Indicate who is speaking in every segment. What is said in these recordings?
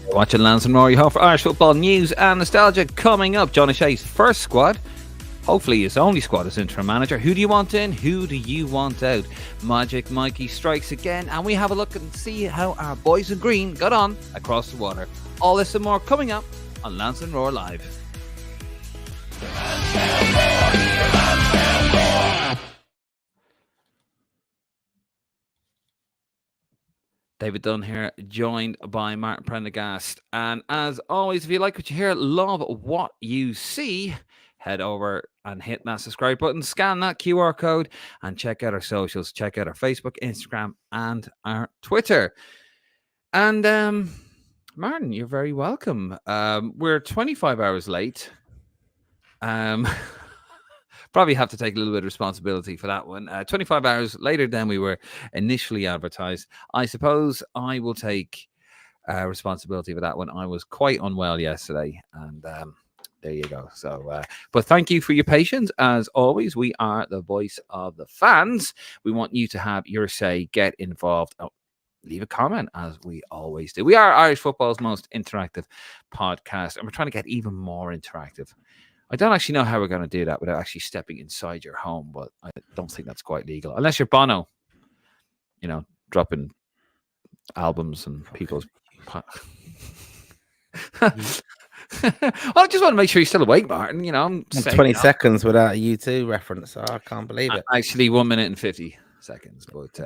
Speaker 1: Watching Lansdowne, Rory Hall for Irish football news and nostalgia. Coming up, John O'Shea's first squad, hopefully his only squad as interim manager. Who do you want in? Who do you want out? Magic Mikey strikes again, and we have a look and see how our boys in green got on across the water. All this and more coming up on Lansdowne Roar Live. David Dunn here, joined by Martin Prendergast. And as always, if you like what you hear, love what you see, head over and hit that subscribe button, scan that QR code, and check out our socials. Check out our Facebook, Instagram, and our Twitter. And Martin, you're very welcome. We're 25 hours late. Probably have to take a little bit of responsibility for that one. 25 hours later than we were initially advertised. I suppose I will take responsibility for that one. I was quite unwell yesterday, and there you go. So, but thank you for your patience. As always, we are the voice of the fans. We want you to have your say, get involved. Leave a comment, as we always do. We are Irish football's most interactive podcast, and we're trying to get even more interactive. I don't actually know how we're going to do that without actually stepping inside your home, but I don't think that's quite legal. Unless you're Bono, dropping albums and people's... Well, I just want to make sure you're still awake, Martin. I'm
Speaker 2: 20 seconds without a U2 reference. I can't believe it.
Speaker 1: Actually, 1 minute and 50 seconds. But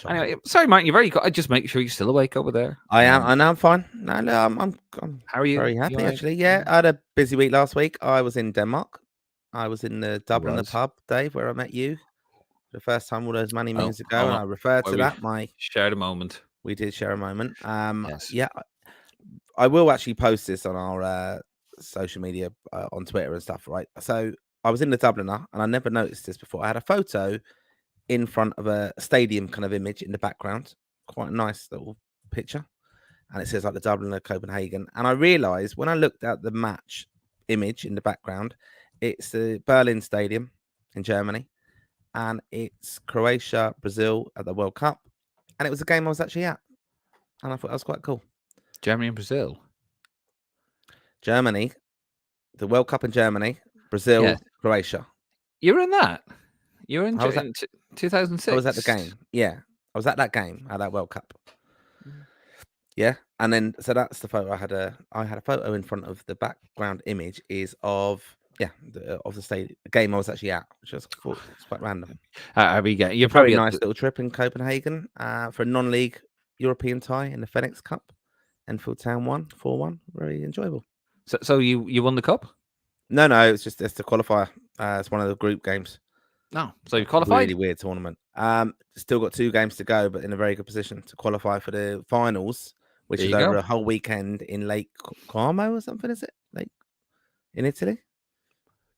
Speaker 1: anyway, sorry, Martin, you're very good. I just make sure you're still awake over there.
Speaker 2: I am. I know I'm fine. No, I'm
Speaker 1: how are you?
Speaker 2: Very happy, actually. Yeah, I had a busy week last week. I was in Denmark. I was in the Dublin pub, Dave, where I met you for the first time all those many moons ago. And I referred to that.
Speaker 1: Shared a moment.
Speaker 2: We did share a moment.
Speaker 1: Yes.
Speaker 2: Yeah, I will actually post this on our social media on Twitter and stuff, right? So I was in the Dubliner, and I never noticed this before. I had a photo in front of a stadium kind of image in the background. Quite a nice little picture. And it says like the Dubliner, Copenhagen. And I realised when I looked at the match image in the background, it's the Berlin Stadium in Germany. And it's Croatia, Brazil at the World Cup. And it was a game I was actually at. And I thought that was quite cool.
Speaker 1: Germany and Brazil?
Speaker 2: Germany, the World Cup in Germany, Brazil, Croatia.
Speaker 1: You were in that? You were in 2006?
Speaker 2: I was at the game. Yeah. I was at that game, at that World Cup. Yeah. And then, so that's the photo I had a photo in front of the background image is of the game I was actually at, which I thought was quite random.
Speaker 1: You're
Speaker 2: probably a nice little trip in Copenhagen for a non-league European tie in the Phoenix Cup. Enfield Town won 4-1. Very enjoyable.
Speaker 1: So you won the cup?
Speaker 2: No, it's the qualifier. It's one of the group games.
Speaker 1: No, so you qualified?
Speaker 2: Really weird tournament. Still got 2 games to go, but in a very good position to qualify for the finals, which is over a whole weekend in Lake Como or something, is it? Lake in Italy?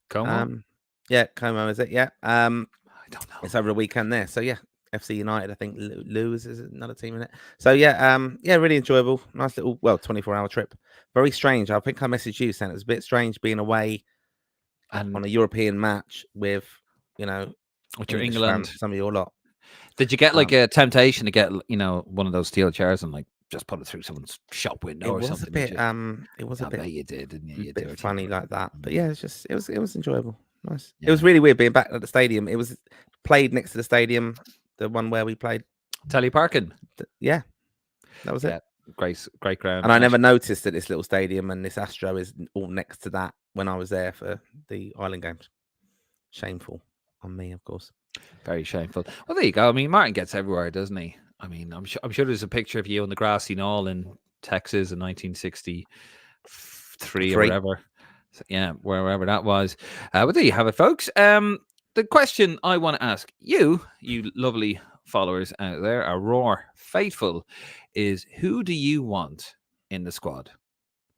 Speaker 1: Como?
Speaker 2: Yeah, Como is it? Yeah.
Speaker 1: I don't know.
Speaker 2: It's over a weekend there. So yeah, FC United, I think Lewis is another team in it. So yeah, really enjoyable. Nice little 24-hour trip. Very strange. I think I messaged you saying it was a bit strange being away and on a European match with
Speaker 1: with your England,
Speaker 2: some of your lot.
Speaker 1: Did you get like a temptation to get one of those steel chairs and like just put it through someone's shop window or something?
Speaker 2: It was a bit.
Speaker 1: You did, didn't you?
Speaker 2: A bit funny like that, but yeah, it was enjoyable. Nice. Yeah. It was really weird being back at the stadium. It was played next to the stadium, the one where we played.
Speaker 1: Telly Parkin.
Speaker 2: Yeah, that was it.
Speaker 1: Great ground.
Speaker 2: And I never noticed that this little stadium and this Astro is all next to that when I was there for the Island Games. Shameful on me, of course.
Speaker 1: Very shameful. Well, there you go. I mean, Martin gets everywhere, doesn't he? I mean, I'm sure there's a picture of you on the grassy knoll in Texas in 1963 or whatever. So, yeah, wherever that was. But there you have it, folks. The question I want to ask you lovely followers out there, our Roar faithful, is who do you want in the squad?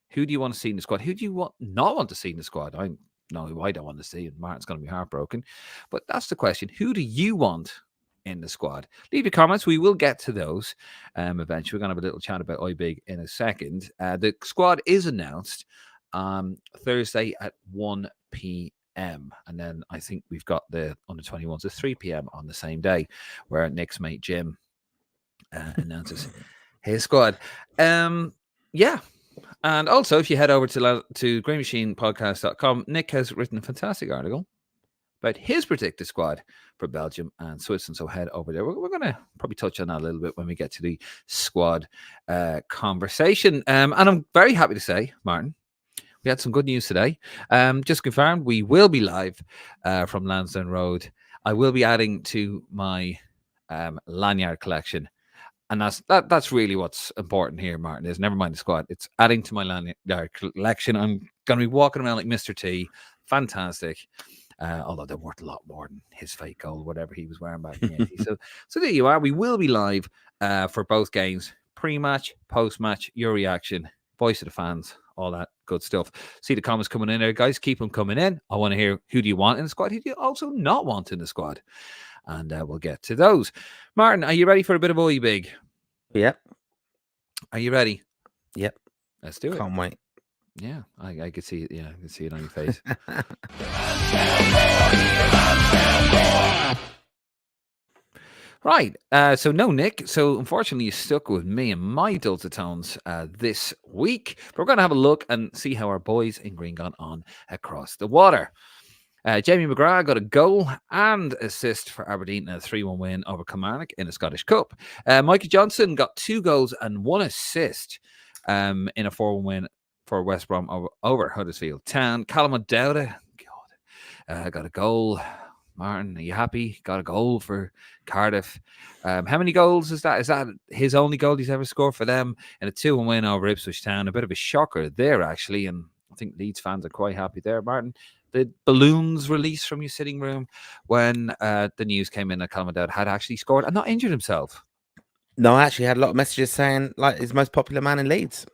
Speaker 1: Who do you want to see in the squad? Who do you not want to see in the squad? I know who I don't want to see, and Martin's going to be heartbroken. But that's the question. Who do you want in the squad? Leave your comments. We will get to those eventually. We're going to have a little chat about IBIG in a second. The squad is announced Thursday at 1 p.m. And then I think we've got the under-21s at 3 p.m. on the same day, where Nick's mate Jim announces his squad. Yeah. And also, if you head over to greenmachinepodcast.com, Nick has written a fantastic article about his predicted squad for Belgium and Switzerland. So head over there. We're going to probably touch on that a little bit when we get to the squad conversation. And I'm very happy to say, Martin, we had some good news today. Just confirmed, we will be live from Lansdowne Road. I will be adding to my lanyard collection. And that's really what's important here, Martin, is never mind the squad. It's adding to my lanyard collection. I'm going to be walking around like Mr. T. Fantastic. Although they're worth a lot more than his fake goal, whatever he was wearing back in the 80s. So there you are. We will be live for both games, pre-match, post-match, your reaction, voice of the fans, all that good stuff. See the comments coming in there, guys. Keep them coming in. I want to hear, who do you want in the squad? Who do you also not want in the squad? And we'll get to those. Martin, are you ready for a bit of Oi Big?
Speaker 2: Yep.
Speaker 1: Are you ready?
Speaker 2: Yep.
Speaker 1: Let's do it.
Speaker 2: Can't wait.
Speaker 1: Yeah, I could see it. Yeah, I can see it on your face. Right. So no Nick. So unfortunately, you stuck with me and my dulcet tones this week. But we're going to have a look and see how our boys in green gone on across the water. Jamie McGrath got a goal and assist for Aberdeen in a 3-1 win over Kilmarnock in the Scottish Cup. Mikey Johnson got 2 goals and 1 assist in a 4-1 win for West Brom over Huddersfield Town. Callum O'Dowda got a goal. Martin, are you happy? Got a goal for Cardiff. How many goals is that? Is that his only goal he's ever scored for them in a 2-1 win over Ipswich Town? A bit of a shocker there, actually, and I think Leeds fans are quite happy there. Martin, the balloons released from your sitting room when the news came in that Callum O'Dowda had actually scored and not injured himself.
Speaker 2: No, I actually had a lot of messages saying like he's the most popular man in Leeds.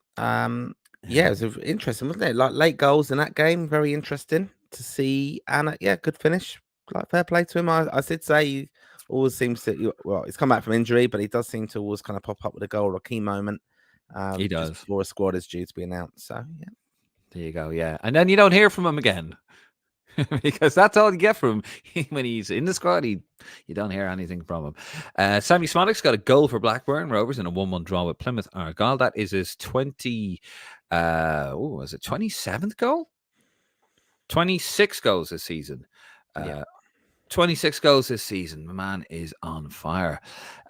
Speaker 2: Yeah, it was interesting, wasn't it? Like late goals in that game, very interesting to see. And yeah, good finish. Like fair play to him. I did say he always seems to. Well, he's come back from injury, but he does seem to always kind of pop up with a goal or a key moment.
Speaker 1: He does
Speaker 2: before a squad is due to be announced. So yeah,
Speaker 1: there you go. Yeah, and then you don't hear from him again. Because that's all you get from him when he's in the squad. You don't hear anything from him. Sammy Smollick's got a goal for Blackburn Rovers in a 1-1 draw with Plymouth Argyle. That is his 27th goal? 26 goals this season. 26 goals this season. My man is on fire.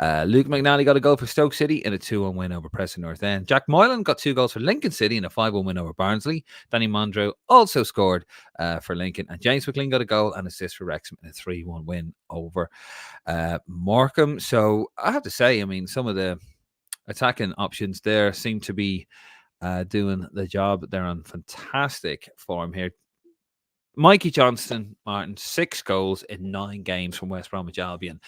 Speaker 1: Luke McNally got a goal for Stoke City in a 2-1 win over Preston North End. Jack Moylan got 2 goals for Lincoln City in a 5-1 win over Barnsley. Danny Mondro also scored for Lincoln. And James McLean got a goal and assist for Wrexham in a 3-1 win over Morecambe. So I have to say, I mean, some of the attacking options there seem to be doing the job. They're on fantastic form here. Mikey Johnston, Martin, 6 goals in 9 games from West Bromwich Albion.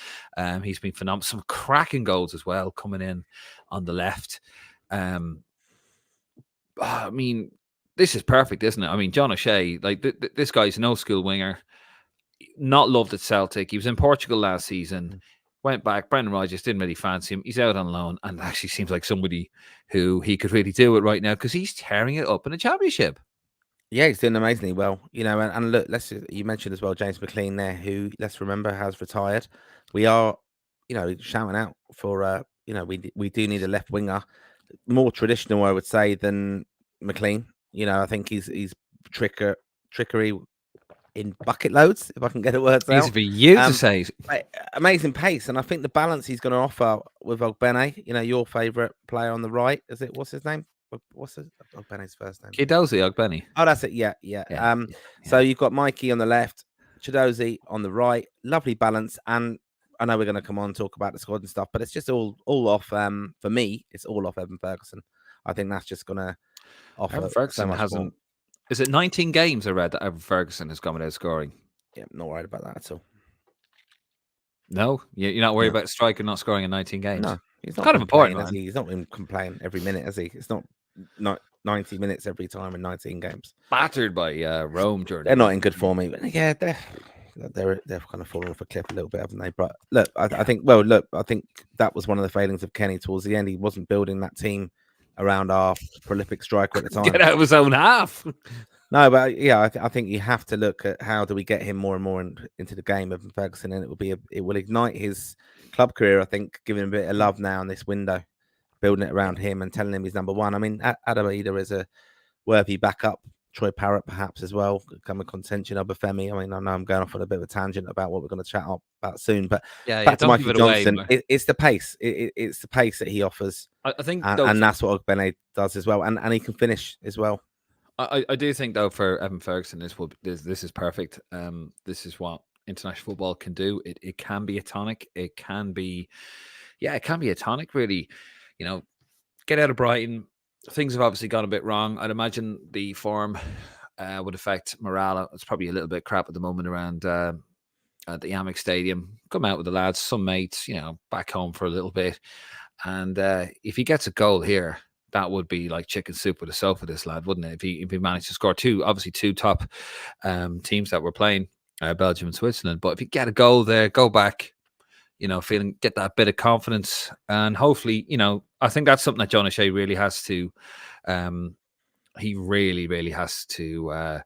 Speaker 1: He's been phenomenal. Some cracking goals as well coming in on the left. I mean, this is perfect, isn't it? I mean, John O'Shea, like this guy's no school winger, not loved at Celtic. He was in Portugal last season, went back. Brendan Rodgers didn't really fancy him. He's out on loan and actually seems like somebody who he could really do it right now because he's tearing it up in the Championship.
Speaker 2: Yeah, he's doing amazingly well, you know. And look, you mentioned as well James McLean there, who let's remember has retired. We are, you know, shouting out for, you know, we do need a left winger, more traditional, I would say, than McLean. You know, I think he's trickery in bucket loads, if I can get the words out.
Speaker 1: Easy for you to say.
Speaker 2: Amazing pace, and I think the balance he's going to offer with Ogbene, you know, your favourite player on the right, is it? What's his name? What's Ogbene's first name?
Speaker 1: Chidozie Ogbene.
Speaker 2: Oh, that's it. Yeah. So you've got Mikey on the left, Chidozie on the right. Lovely balance, and I know we're going to come on and talk about the squad and stuff, but it's just all off. For me, it's all off Evan Ferguson. I think that's just going to offer.
Speaker 1: Evan Ferguson hasn't. More. Is it 19 games I read that Evan Ferguson has gone without scoring?
Speaker 2: Yeah, I'm not worried about that at all.
Speaker 1: No, you're not worried about striker not scoring in 19 games.
Speaker 2: No, he's not
Speaker 1: kind of important.
Speaker 2: He's not been complaining every minute, has he? It's not 90 minutes every time in 19 games.
Speaker 1: Battered by Rome, Jordan.
Speaker 2: They're not in good form even. Yeah, they're kind of fallen off a cliff a little bit, haven't they? But look, I think that was one of the failings of Kenny towards the end. He wasn't building that team around our prolific striker at the time.
Speaker 1: Get out of his own half.
Speaker 2: No, but yeah, I think you have to look at how do we get him more and more into the game of Ferguson, and it will ignite his club career. I think, giving him a bit of love now in this window. building it around him and telling him he's number one. I mean, Adam Ida is a worthy backup. Troy Parrott, perhaps, as well, could come in contention. Obafemi. I mean, I know I'm going off on a bit of a tangent about what we're going to chat about soon, but
Speaker 1: Yeah,
Speaker 2: back to
Speaker 1: don't give
Speaker 2: Mikey
Speaker 1: it away.
Speaker 2: Johnson, it's the pace. It's the pace that he offers.
Speaker 1: I think,
Speaker 2: and that's what Ogbene does as well. And he can finish as well.
Speaker 1: I do think, though, for Evan Ferguson, this is perfect. This is what international football can do. It can be a tonic. It can be a tonic, really. You know, get out of Brighton. Things have obviously gone a bit wrong. I'd imagine the form would affect morale. It's probably a little bit crap at the moment around at the Amex Stadium. Come out with the lads, some mates, back home for a little bit. And if he gets a goal here, that would be like chicken soup with a soul for this lad, wouldn't it? If he managed to score two top teams that were playing, Belgium and Switzerland. But if you get a goal there, go back, get that bit of confidence. And hopefully, I think that's something that John O'Shea really has to, he really, really has to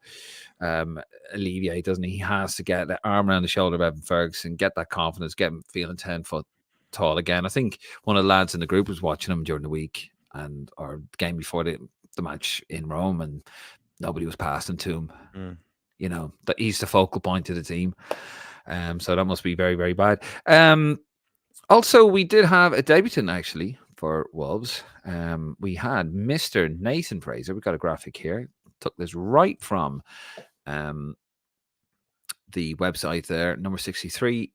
Speaker 1: alleviate, doesn't he? He has to get the arm around the shoulder of Evan Ferguson, get that confidence, get him feeling 10 foot tall again. I think one of the lads in the group was watching him during the week or the game before the match in Rome, and nobody was passing to him. That he's the focal point of the team. So that must be very, very bad. Also, we did have a debutant actually for Wolves. We had Mr. Nathan Fraser. We've got a graphic here. Took this right from the website there, number 63.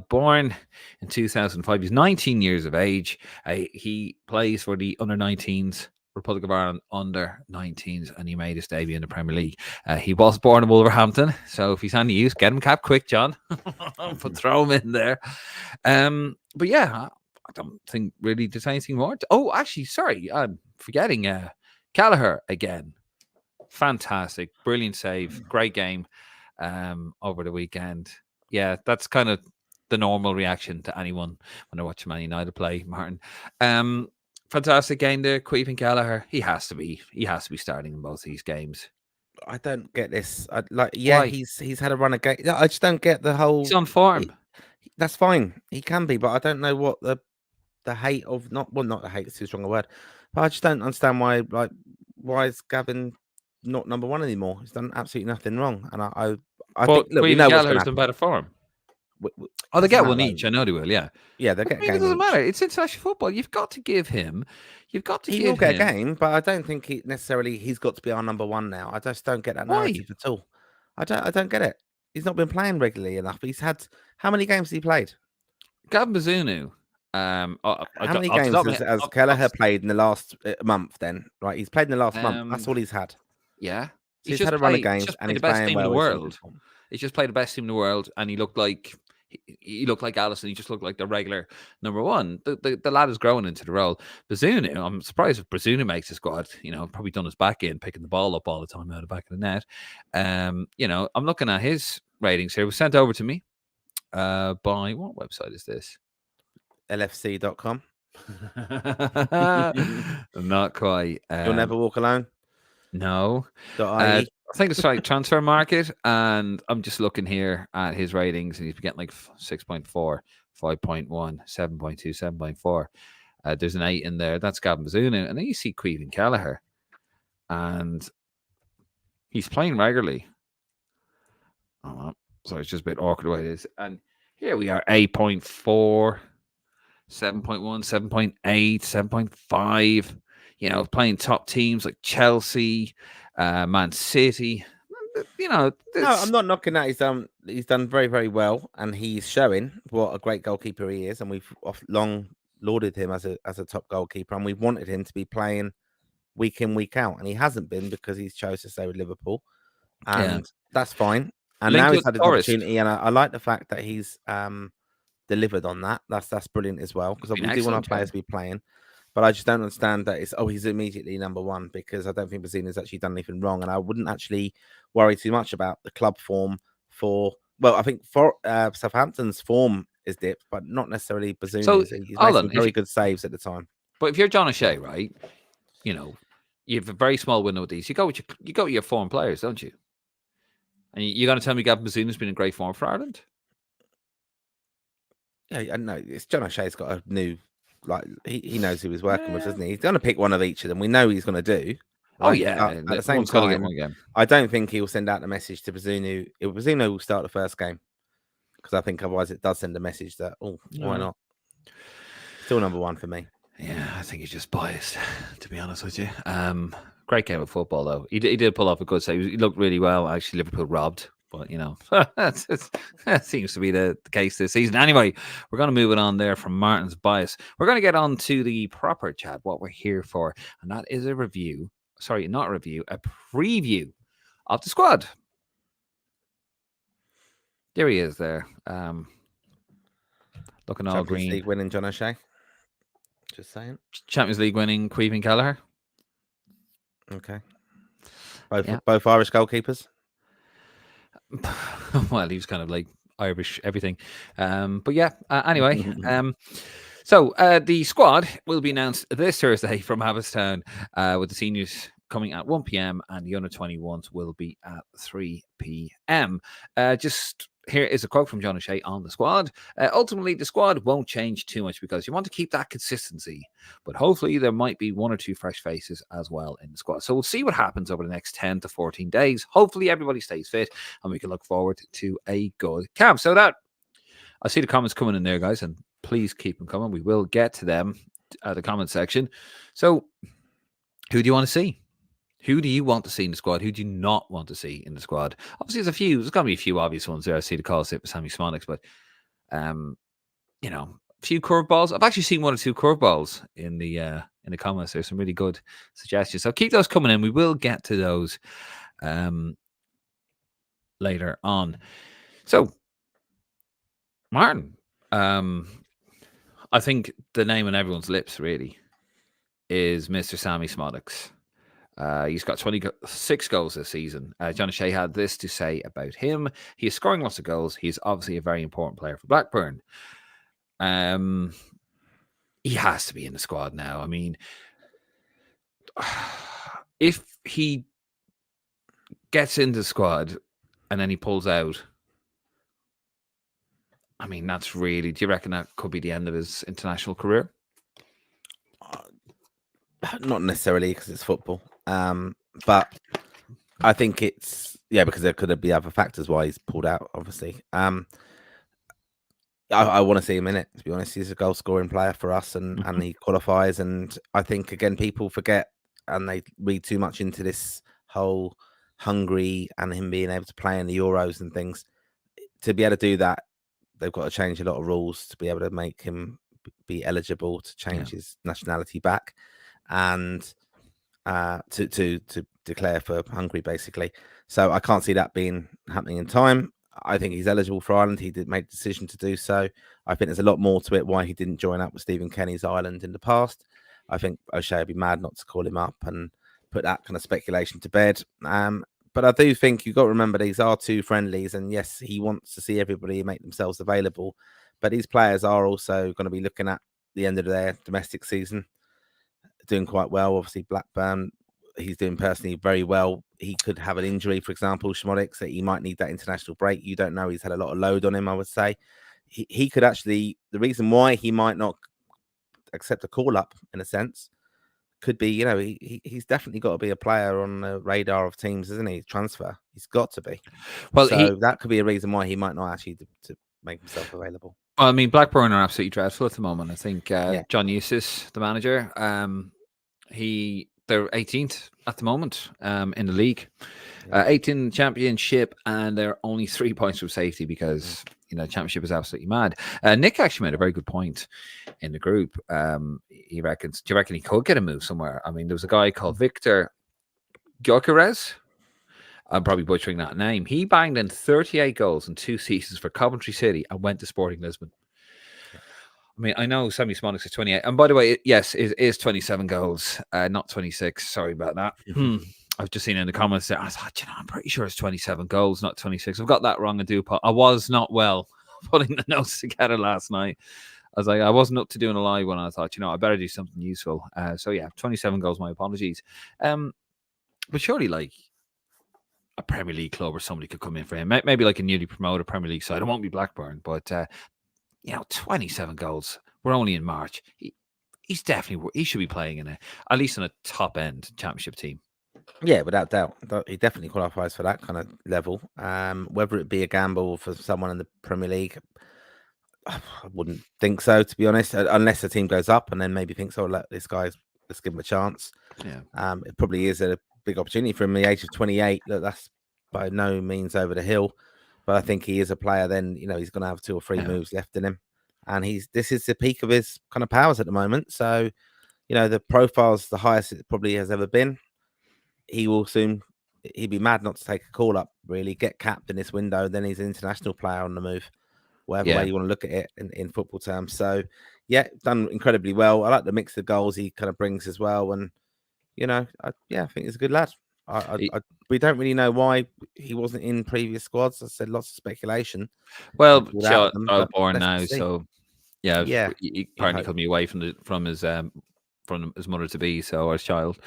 Speaker 1: Born in 2005. He's 19 years of age. He plays for the under-19s, Republic of Ireland under-19s, and he made his debut in the Premier League. He was born in Wolverhampton, so if he's any use, get him cap quick, John. Throw him in there. But yeah, I don't think really there's anything more. Actually, sorry, I'm forgetting Gallagher again. Fantastic, brilliant save, great game over the weekend. Yeah, that's kind of the normal reaction to anyone when they watch Man United play, Martin. Fantastic game there, Caoimhín Gallagher. He has to be starting in both these games.
Speaker 2: I don't get this. Why? He's had a run of game. I just don't get the whole.
Speaker 1: He's on form.
Speaker 2: That's fine. He can be, but I don't know what the hate of not the hate is too strong a word. But I just don't understand why is Gavin not number one anymore? He's done absolutely nothing wrong, and I think we know what's going to happen.
Speaker 1: In better form. They get one each. I know they will. Yeah,
Speaker 2: they get a game.
Speaker 1: It doesn't matter. It's international football. You've got to give him. He will
Speaker 2: get a game, but I don't think he's got to be our number one now. I just don't get that narrative at all. I don't get it. He's not been playing regularly enough. He's had how many games has he played?
Speaker 1: Gavin Bazunu.
Speaker 2: How many games has Kelleher played in the last month? Then right, he's played in the last month. That's all he's had.
Speaker 1: Yeah,
Speaker 2: so he's had a run of games, and he's
Speaker 1: the best
Speaker 2: playing
Speaker 1: team
Speaker 2: well
Speaker 1: in the world. He's just played the best team in the world, and he looked like Alisson. He just looked like the regular number one. The lad is growing into the role. Bazunu, I'm surprised if Bazunu makes the squad. Probably done his back in, picking the ball up all the time out of the back of the net. I'm looking at his ratings here. It was sent over to me by what website is this?
Speaker 2: LFC.com.
Speaker 1: Not quite.
Speaker 2: You'll never walk alone.
Speaker 1: No. I think it's like Transfer Market, and I'm just looking here at his ratings, and he's getting like 6.4, 5.1, 7.2, 7.4. There's an 8 in there. That's Gavin Bazunu. And then you see Caoimhín Gallagher, and he's playing regularly. So it's just a bit awkward the way it is. And here we are, 8.4, 7.1, 7.8, 7.5. Playing top teams like Chelsea, Man City. No,
Speaker 2: I'm not knocking that. He's done very, very well, and he's showing what a great goalkeeper he is. And we've long lauded him as a top goalkeeper, and we've wanted him to be playing week in, week out, and he hasn't been because he's chose to stay with Liverpool, and that's fine. And now he's had an opportunity, and I like the fact that he's delivered on that. That's brilliant as well, because we do want our players to be playing. But I just don't understand that he's immediately number one, because I don't think Bazina's actually done anything wrong, and I wouldn't actually worry too much about the club form I think for Southampton's form is dipped, but not necessarily Bazina's. So, he's made some very good saves at the time.
Speaker 1: But if you're John O'Shea, right, you have a very small window with these. You go with your foreign players, don't you? And you're going to tell me Gavin Bazina's been in great form for Ireland?
Speaker 2: Yeah, I know. It's John O'Shea's got a new like he knows who he's working with, doesn't he? He's going to pick one of each of them. We know he's going to do.
Speaker 1: Oh
Speaker 2: Right?
Speaker 1: yeah,
Speaker 2: But at the same
Speaker 1: one's got to get
Speaker 2: time,
Speaker 1: one game.
Speaker 2: I don't think he'll send out the message to Bazunu. Bazunu will start the first game because I think otherwise it does send a message that why not? Still number one for me.
Speaker 1: Yeah, I think he's just biased, to be honest with you. Great game of football though. He did pull off a good save. He looked really well. Actually, Liverpool robbed, but that seems to be the case this season. Anyway, we're going to move it on there from Martin's bias. We're going to get on to the proper chat, what we're here for, and that is a review. Sorry, not a review, a preview of the squad. There he is there. Looking all
Speaker 2: Champions
Speaker 1: green.
Speaker 2: League winning John O'Shea. Just saying.
Speaker 1: Champions League winning Queven Kelleher.
Speaker 2: Okay. Both Irish goalkeepers.
Speaker 1: Well, he was kind of like Irish everything. But yeah, anyway. So the squad will be announced this Thursday from Abbottstown with the seniors coming at 1 p.m. and the under-21s will be at 3 p.m. Just here is a quote from John O'Shea on the squad. Ultimately, the squad won't change too much because you want to keep that consistency, but hopefully there might be one or two fresh faces as well in the squad. So we'll see what happens over the next 10 to 14 days. Hopefully everybody stays fit and we can look forward to a good camp. So that, I see the comments coming in there, guys, and please keep them coming. We will get to them at the comment section. So who do you want to see? Who do you want to see in the squad? Who do you not want to see in the squad? Obviously, there's going to be a few obvious ones there. I see the call sit with Sammy Smonix, but, a few curveballs. I've actually seen one or two curveballs in the comments. There's some really good suggestions. So keep those coming in. We will get to those later on. So, Martin, I think the name on everyone's lips, really, is Mr. Sammy Smonix. He's got 26 goals this season. John O'Shea had this to say about him. He is scoring lots of goals. He's obviously a very important player for Blackburn. He has to be in the squad now. I mean, if he gets into the squad and then he pulls out, I mean, that's really... Do you reckon that could be the end of his international career?
Speaker 2: Not necessarily because it's football. But I think it's because there could be other factors why he's pulled out. Obviously, I want to see him in it. To be honest, he's a goal scoring player for us, and he qualifies. And I think again, people forget and they read too much into this whole Hungary and him being able to play in the Euros and things. To be able to do that, they've got to change a lot of rules to be able to make him be eligible to change his nationality back, and to declare for Hungary, basically. So I can't see that happening in time. I think he's eligible for Ireland. He did make the decision to do so. I think there's a lot more to it why he didn't join up with Stephen Kenny's Ireland in the past. I think O'Shea would be mad not to call him up and put that kind of speculation to bed. But I do think you've got to remember these are two friendlies, and yes, he wants to see everybody make themselves available. But these players are also going to be looking at the end of their domestic season, doing quite well. Obviously, Blackburn, he's doing personally very well. He could have an injury, for example, Schmodix, that he might need that international break. You don't know. He's had a lot of load on him, I would say. He could actually, the reason why he might not accept a call up, in a sense, could be, he's definitely got to be a player on the radar of teams, isn't he? Transfer. He's got to be. Well, so that could be a reason why he might not actually to make himself available.
Speaker 1: Well, I mean, Blackburn are absolutely dreadful at the moment. I think John Eustace, the manager, they're 18th at the moment in the league, 18th in the championship, and they're only 3 points from safety because championship is absolutely mad. Nick actually made a very good point in the group. He reckons, do you reckon he could get a move somewhere? I mean, there was a guy called Victor Gyökeres. I'm probably butchering that name. He banged in 38 goals in 2 seasons for Coventry City and went to Sporting Lisbon. I mean, I know Sammy Smonix is 28. And by the way, yes, it is 27 goals, not 26. Sorry about that. I've just seen in the comments there. I thought, I'm pretty sure it's 27 goals, not 26. I've got that wrong. I was not well putting the notes together last night. I was like, I wasn't up to doing a live one. I thought, I better do something useful. So yeah, 27 goals. My apologies. But surely, like, a Premier League club or somebody could come in for him. Maybe like a newly promoted Premier League side. It won't be Blackburn, but 27 goals. We're only in March. definitely he should be playing in at least in a top end championship team.
Speaker 2: Yeah, without doubt. He definitely qualifies for that kind of level. Whether it be a gamble for someone in the Premier League, I wouldn't think so, to be honest, unless the team goes up and then maybe thinks, oh, let's give him a chance.
Speaker 1: Yeah.
Speaker 2: It probably is a big opportunity for him at the age of 28. Look, that's by no means over the hill, but I think he is a player. Then he's going to have 2 or 3 moves left in him, and this is the peak of his kind of powers at the moment. So the profile's the highest it probably has ever been. He'd be mad not to take a call up. Really, get capped in this window, then he's an international player on the move. Whatever way you want to look at it in football terms. So, yeah, done incredibly well. I like the mix of goals he kind of brings as well, and I think he's a good lad. We don't really know why he wasn't in previous squads. I said lots of speculation.
Speaker 1: Well,
Speaker 2: Out
Speaker 1: them,
Speaker 2: them,
Speaker 1: born now, so
Speaker 2: yeah,
Speaker 1: he apparently cut me away from his mother to be, so or his child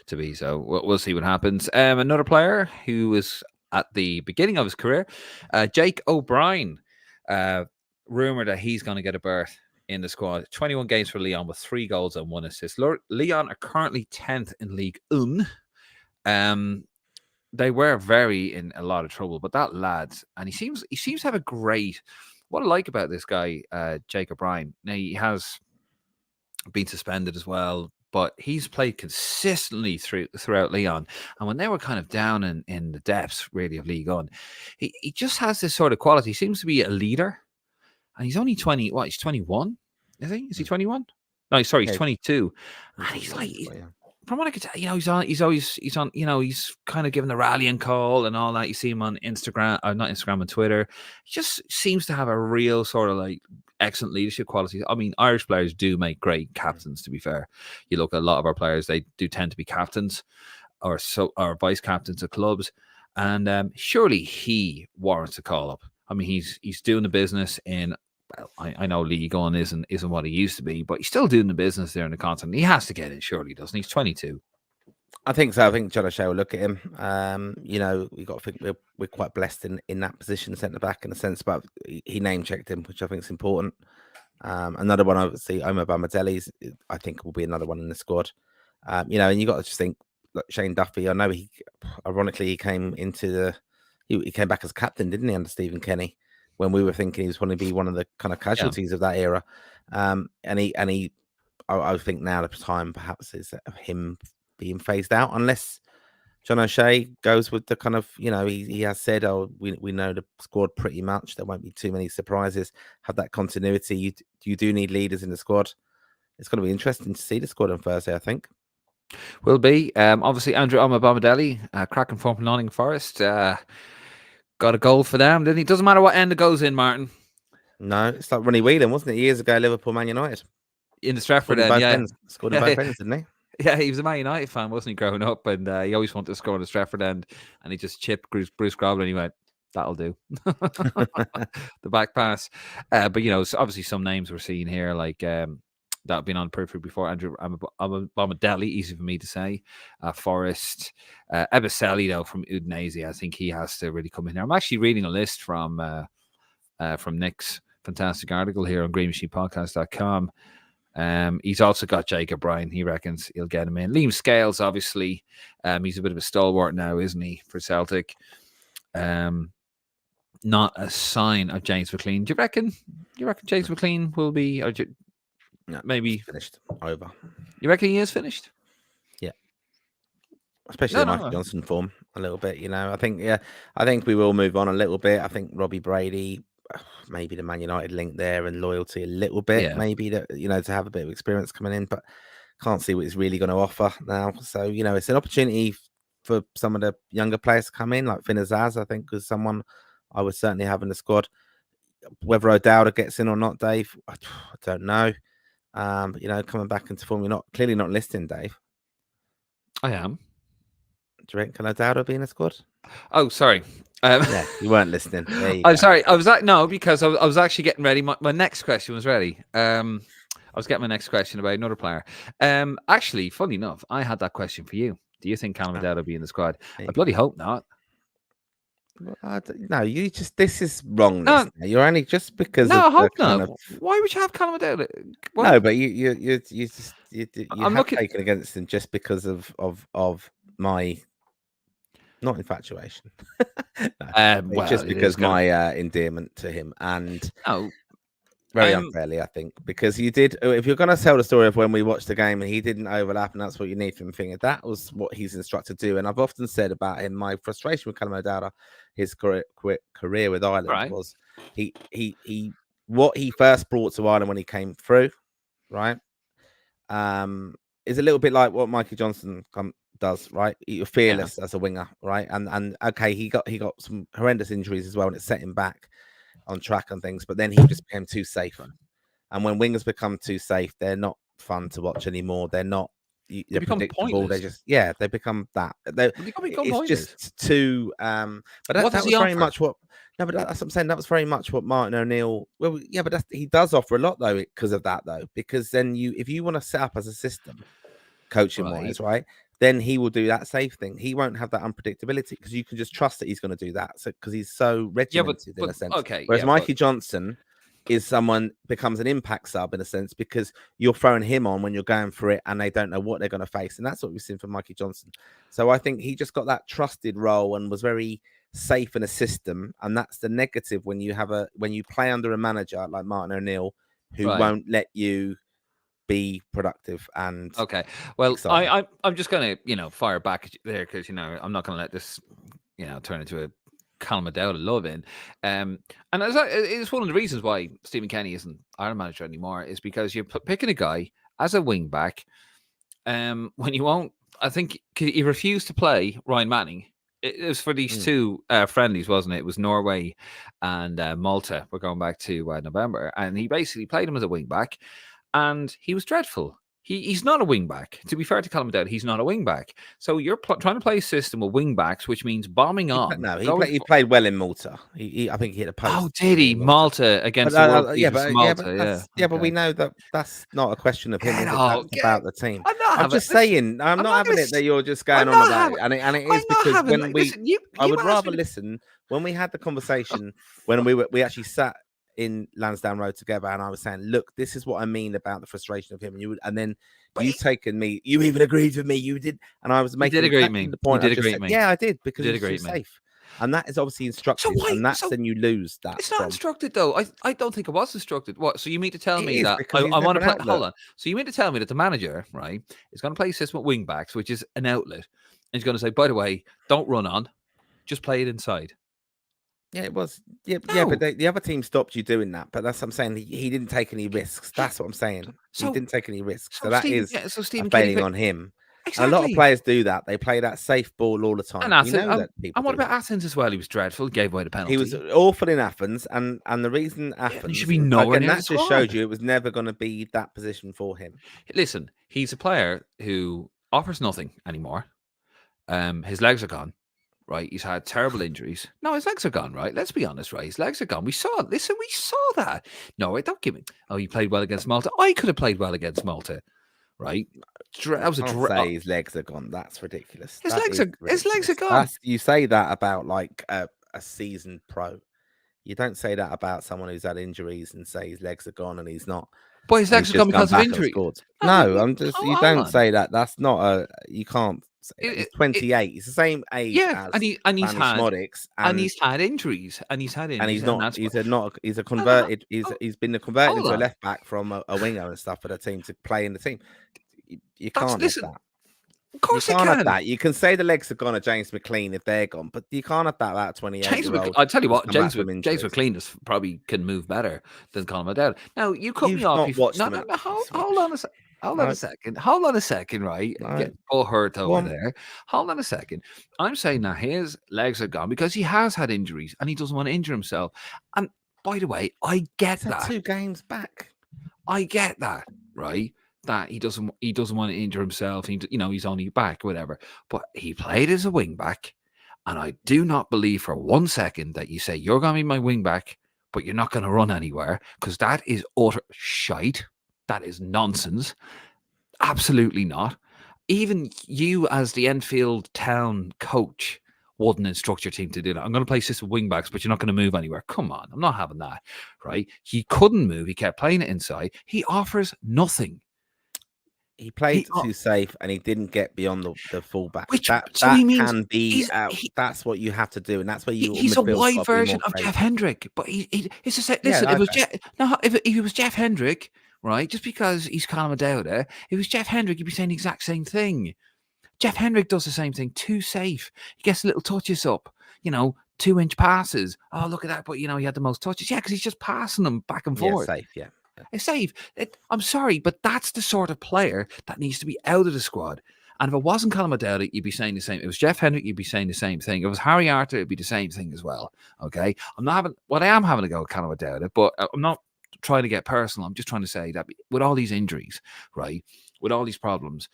Speaker 1: to be. So we'll see what happens. Another player who was at the beginning of his career, Jake O'Brien, rumored that he's going to get a berth in the squad. 21 games for Lyon with 3 goals and 1 assist. Lyon are currently 10th in League 1. They were very in a lot of trouble, but that lad, and he seems to have a great. What I like about this guy, Jake O'Brien, now he has been suspended as well, but he's played consistently throughout Lyon. And when they were kind of down in the depths, really, of League One, he just has this sort of quality. He seems to be a leader, and he's only 20. What? He's 21. Is he? Is he 21? No, sorry, he's 22. And he's like, from what I could tell, he's on. He's kind of giving the rallying call and all that. You see him on Instagram, not Instagram, on Twitter. He just seems to have a real sort of like excellent leadership qualities. I mean, Irish players do make great captains. To be fair, you look at a lot of our players; they do tend to be captains or vice captains of clubs. And surely he warrants a call up. I mean, he's doing the business in. Well, I know League One isn't what he used to be, but he's still doing the business there in the continent. He has to get in, surely, doesn't he? He's 22.
Speaker 2: I think so. I think John O'Shea will look at him. We got to think we're quite blessed in that position, centre back, in a sense. But he name checked him, which I think is important. Another one, obviously, Omar Bamadeli's, I think, will be another one in the squad. And you got to just think, like Shane Duffy. I know he came into he came back as captain, didn't he, under Stephen Kenny, when we were thinking he was going to be one of the kind of casualties of that era. I think now the time perhaps is of him being phased out, unless John O'Shea goes with the kind of, he has said, we know the squad pretty much. There won't be too many surprises. Have that continuity. You do need leaders in the squad. It's going to be interesting to see the squad on Thursday, I think.
Speaker 1: Will be. Obviously, Andrew Omabamidele, cracking form from Nottingham Forest. Got a goal for them, didn't he? Doesn't matter what end it goes in, Martin.
Speaker 2: No, it's like Ronnie Whelan, wasn't it? Years ago, Liverpool, Man United.
Speaker 1: In the Stratford end, yeah.
Speaker 2: Scored in both ends, didn't he?
Speaker 1: Yeah, he was a Man United fan, wasn't he, growing up? And he always wanted to score in the Stratford end. And he just chipped Bruce Grobbler and he went, that'll do. The back pass. But, so obviously some names we're seeing here, like that have been on periphery before. Andrew Bomadelli, easy for me to say. Forrest. Ebicelli, though, from Udinese. I think he has to really come in here. I'm actually reading a list from Nick's fantastic article here on greenmachinepodcast.com. He's also got Jake O'Brien. He reckons he'll get him in. Liam Scales, obviously, he's a bit of a stalwart now, isn't he, for Celtic? Not a sign of James McLean. Do you reckon James McLean will be, or maybe
Speaker 2: finished over?
Speaker 1: You reckon he is finished?
Speaker 2: Yeah, especially the Michael Johnson form a little bit. I think we will move on a little bit. I think Robbie Brady. Maybe the Man United link there and loyalty a little bit, maybe that to have a bit of experience coming in, but can't see what he's really going to offer now. So it's an opportunity for some of the younger players to come in, like Finn Azaz. I think is someone I would certainly have in the squad. Whether O'Dowda gets in or not, Dave, I don't know. Coming back into form, you're clearly not listening, Dave.
Speaker 1: I am.
Speaker 2: Do you reckon O'Dowda be in the squad?
Speaker 1: Oh, sorry.
Speaker 2: Yeah, you weren't listening.
Speaker 1: I'm sorry. I was because I was actually getting ready. My next question was ready. I was getting my next question about another player. Actually, funny enough, I had that question for you. Do you think Callum O'Dowda will be in the squad? I bloody hope not.
Speaker 2: No, you just this is wrongness.
Speaker 1: No,
Speaker 2: Now. You're only just because
Speaker 1: no,
Speaker 2: of
Speaker 1: I
Speaker 2: the
Speaker 1: hope
Speaker 2: kind
Speaker 1: not.
Speaker 2: of
Speaker 1: Why would you have Callum McDowell? What?
Speaker 2: no, but you just you
Speaker 1: I'm
Speaker 2: have
Speaker 1: looking.
Speaker 2: taken against him just because of my not infatuation. No, it's
Speaker 1: Well,
Speaker 2: just
Speaker 1: it is
Speaker 2: because
Speaker 1: kind of
Speaker 2: my endearment to him and
Speaker 1: no.
Speaker 2: very unfairly, I think, because you did. If you're going to tell the story of when we watched the game and he didn't overlap, and that's what you need from thinking, that was what he's instructed to do. And I've often said about him, my frustration with Callum O'Dowda, his career with Ireland
Speaker 1: Right.
Speaker 2: was he what he first brought to Ireland when he came through, right? Is a little bit like what Mikey Johnson does, right? You're
Speaker 1: Yeah.
Speaker 2: fearless as a winger, right? And okay, he got some horrendous injuries as well, and it set him back on track and things. But then he just became too safe. And when wingers become too safe, they're not fun to watch anymore. They're not.
Speaker 1: They
Speaker 2: They're
Speaker 1: become
Speaker 2: predictable. They
Speaker 1: pointless.
Speaker 2: just they become that.
Speaker 1: They can become
Speaker 2: It's
Speaker 1: pointless.
Speaker 2: just too. But
Speaker 1: What does
Speaker 2: that
Speaker 1: he
Speaker 2: was very
Speaker 1: offer?
Speaker 2: much what. No, but that's what I'm saying. That was very much what Martin O'Neill. Well, yeah, but he does offer a lot though because of that though. Because then if you want to set up as a system, coaching
Speaker 1: Right.
Speaker 2: wise, right? Then he will do that safe thing. He won't have that unpredictability because you can just trust that he's going to do that. So because he's so
Speaker 1: Yeah,
Speaker 2: regimented in
Speaker 1: but
Speaker 2: a sense.
Speaker 1: okay,
Speaker 2: Whereas
Speaker 1: yeah, but
Speaker 2: Mikey Johnson is someone becomes an impact sub in a sense because you're throwing him on when you're going for it and they don't know what they're going to face. And that's what we've seen from Mikey Johnson. So I think he just got that trusted role and was very safe in a system. And that's the negative when you play under a manager like Martin O'Neill who
Speaker 1: right.
Speaker 2: won't let you be productive and
Speaker 1: Okay. Well,
Speaker 2: exciting.
Speaker 1: I'm just gonna fire back at you there because I'm not gonna let this turn into a Callum McDowell love in. And it's one of the reasons why Stephen Kenny isn't Ireland manager anymore is because you're picking a guy as a wing back. When you won't, I think he refused to play Ryan Manning. It was for these two friendlies, wasn't it? It was Norway and Malta. We're going back to November, and he basically played him as a wing back, and he was dreadful. He's not a wing back. To be fair to Callum McDowell, he's not a wing back. So you're trying to play a system with wing backs, which means bombing on.
Speaker 2: He played well in Malta. I think he hit a post.
Speaker 1: Oh, did he?
Speaker 2: In Malta.
Speaker 1: Malta against
Speaker 2: But,
Speaker 1: the world
Speaker 2: yeah,
Speaker 1: beaters
Speaker 2: but
Speaker 1: Malta.
Speaker 2: that's
Speaker 1: Yeah,
Speaker 2: but we
Speaker 1: okay.
Speaker 2: know that that's not a question of him,
Speaker 1: Get
Speaker 2: is it?
Speaker 1: off.
Speaker 2: That's about the team.
Speaker 1: I'm not
Speaker 2: I'm
Speaker 1: having.
Speaker 2: just saying, I'm not having
Speaker 1: gonna.
Speaker 2: it that you're just
Speaker 1: I'm
Speaker 2: going on
Speaker 1: not
Speaker 2: about it,
Speaker 1: having.
Speaker 2: and it
Speaker 1: I'm
Speaker 2: is
Speaker 1: not
Speaker 2: because
Speaker 1: having.
Speaker 2: when
Speaker 1: Listen,
Speaker 2: I
Speaker 1: you
Speaker 2: would
Speaker 1: asked
Speaker 2: rather
Speaker 1: me to.
Speaker 2: listen when we had the conversation when we actually sat in Lansdowne Road together, and I was saying, look, this is what I mean about the frustration of him, and then
Speaker 1: But
Speaker 2: you taken me, you even agreed with me, you did, and I was
Speaker 1: you did
Speaker 2: making
Speaker 1: agree with
Speaker 2: exactly
Speaker 1: me.
Speaker 2: the
Speaker 1: You
Speaker 2: point I
Speaker 1: did
Speaker 2: just
Speaker 1: agree
Speaker 2: said.
Speaker 1: with me.
Speaker 2: Yeah, I did because
Speaker 1: You
Speaker 2: he
Speaker 1: did
Speaker 2: was
Speaker 1: agree
Speaker 2: too
Speaker 1: with me.
Speaker 2: safe, and that is obviously
Speaker 1: So
Speaker 2: instructed,
Speaker 1: why?
Speaker 2: and that's
Speaker 1: So
Speaker 2: then you lose that
Speaker 1: it's not
Speaker 2: from.
Speaker 1: instructed though. I don't think it was instructed. What? So you mean to tell
Speaker 2: It
Speaker 1: me
Speaker 2: is
Speaker 1: that
Speaker 2: because he's
Speaker 1: I want
Speaker 2: never
Speaker 1: to
Speaker 2: an
Speaker 1: play?
Speaker 2: outlet.
Speaker 1: Hold on. So you mean to tell me that the manager, right, is going to play a system with wing backs, which is an outlet, and he's going to say, by the way, don't run on, just play it inside.
Speaker 2: Yeah, it was. Yeah, but
Speaker 1: No.
Speaker 2: the other team stopped you doing that. But that's what I'm saying. He didn't take any risks.
Speaker 1: Yeah.
Speaker 2: That's what I'm saying. He
Speaker 1: So
Speaker 2: didn't take any risks. So
Speaker 1: so
Speaker 2: that
Speaker 1: Stephen.
Speaker 2: is
Speaker 1: Yeah. So
Speaker 2: a
Speaker 1: Stephen Kenny
Speaker 2: failing
Speaker 1: picked
Speaker 2: on him. And a lot of
Speaker 1: exactly.
Speaker 2: players do that. They play that safe ball all the
Speaker 1: And
Speaker 2: time. We
Speaker 1: Athens.
Speaker 2: know that people
Speaker 1: And what
Speaker 2: do
Speaker 1: about
Speaker 2: that.
Speaker 1: Athens as well? He was dreadful. Gave away the
Speaker 2: He was
Speaker 1: penalty.
Speaker 2: awful in Athens, and the reason
Speaker 1: Yeah, he should
Speaker 2: Athens
Speaker 1: be nowhere
Speaker 2: again
Speaker 1: near the
Speaker 2: that just showed
Speaker 1: squad.
Speaker 2: you it was never going to be that position for him.
Speaker 1: Listen, he's a player who offers nothing anymore. His legs are gone. Right, he's had terrible injuries. No, his legs are gone. Right, let's be honest. Right, his legs are gone. We saw. Listen, we saw that. No, wait, don't give me. Oh, he played well against Malta. I could have played well against Malta. Right,
Speaker 2: You
Speaker 1: that was
Speaker 2: can't say his legs are gone. That's ridiculous.
Speaker 1: his
Speaker 2: That
Speaker 1: legs
Speaker 2: is
Speaker 1: are
Speaker 2: ridiculous.
Speaker 1: gone.
Speaker 2: You say that about like a seasoned pro. You don't say that about someone who's had injuries and say his legs are gone and he's not,
Speaker 1: But his
Speaker 2: and
Speaker 1: legs
Speaker 2: he's
Speaker 1: are gone
Speaker 2: just come
Speaker 1: because of
Speaker 2: back and
Speaker 1: injury.
Speaker 2: scored.
Speaker 1: No, but,
Speaker 2: No, I'm just. You
Speaker 1: hold
Speaker 2: don't
Speaker 1: on.
Speaker 2: say that. That's not a. You can't say that. He's 28. He's the same age
Speaker 1: Yeah,
Speaker 2: as
Speaker 1: he's
Speaker 2: Danny
Speaker 1: had
Speaker 2: Schmodix, and
Speaker 1: injuries, and
Speaker 2: he's
Speaker 1: and
Speaker 2: not.
Speaker 1: that's what.
Speaker 2: He's a
Speaker 1: Hold on,
Speaker 2: converted.
Speaker 1: oh,
Speaker 2: He's been converted
Speaker 1: hold
Speaker 2: into a
Speaker 1: on.
Speaker 2: left back from a winger and stuff for the team to play in the team. You
Speaker 1: That's
Speaker 2: can't have
Speaker 1: listen.
Speaker 2: that.
Speaker 1: Of
Speaker 2: You
Speaker 1: course I
Speaker 2: can't have
Speaker 1: can.
Speaker 2: that. You can say the legs are gone at James McLean if they're gone, but you can't have that about 28-year-old
Speaker 1: I tell you
Speaker 2: who's
Speaker 1: what,
Speaker 2: come back from
Speaker 1: James
Speaker 2: injuries.
Speaker 1: McLean is probably can move better than Colin McDowell. Now you cut me
Speaker 2: You've
Speaker 1: off
Speaker 2: not
Speaker 1: before.
Speaker 2: watched
Speaker 1: No,
Speaker 2: them,
Speaker 1: no,
Speaker 2: and
Speaker 1: no.
Speaker 2: it's
Speaker 1: Hold on a
Speaker 2: rubbish.
Speaker 1: sec. Hold on a
Speaker 2: No,
Speaker 1: second. Hold on a second, right?
Speaker 2: no.
Speaker 1: Getting all hurt
Speaker 2: Go
Speaker 1: over
Speaker 2: on.
Speaker 1: there. Hold on a second. I'm saying that his legs are gone because he has had injuries and he doesn't want to injure himself. And by the way, I get
Speaker 2: He's had
Speaker 1: that.
Speaker 2: 2 games back.
Speaker 1: I get that, right? That he doesn't want to injure himself. He's only back, whatever. But he played as a wing back, and I do not believe for 1 second that you say you're going to be my wing back, but you're not going to run anywhere because that is utter shite. That is nonsense. Absolutely not. Even you, as the Enfield Town coach, wouldn't instruct your team to do that. I'm going to play system wing backs, but you're not going to move anywhere. Come on, I'm not having that, right? He couldn't move. He kept playing it inside. He offers nothing.
Speaker 2: He played too safe, and he didn't get beyond the fullback. That can be that's what you have to do, and that's where
Speaker 1: he's a wide version of Jeff Hendrick. But it's just listen. If he was Jeff Hendrick, right? Just because he's Conor Dowda, if it was Jeff Hendrick, you'd be saying the exact same thing. Jeff Hendrick does the same thing. Too safe. He gets little touches up. 2-inch passes. Oh, look at that! But he had the most touches. Yeah, because he's just passing them back and forth.
Speaker 2: Safe. Yeah.
Speaker 1: It's safe. I'm sorry, but that's the sort of player that needs to be out of the squad. And if it wasn't Colin Dowda, you'd be saying the same. If it was Jeff Hendrick, you'd be saying the same thing. If it was Harry Arter, it'd be the same thing as well. Okay, I am having to go with Colin Dowda, but I'm not trying to get personal. I'm just trying to say that with all these injuries, right, with all these problems,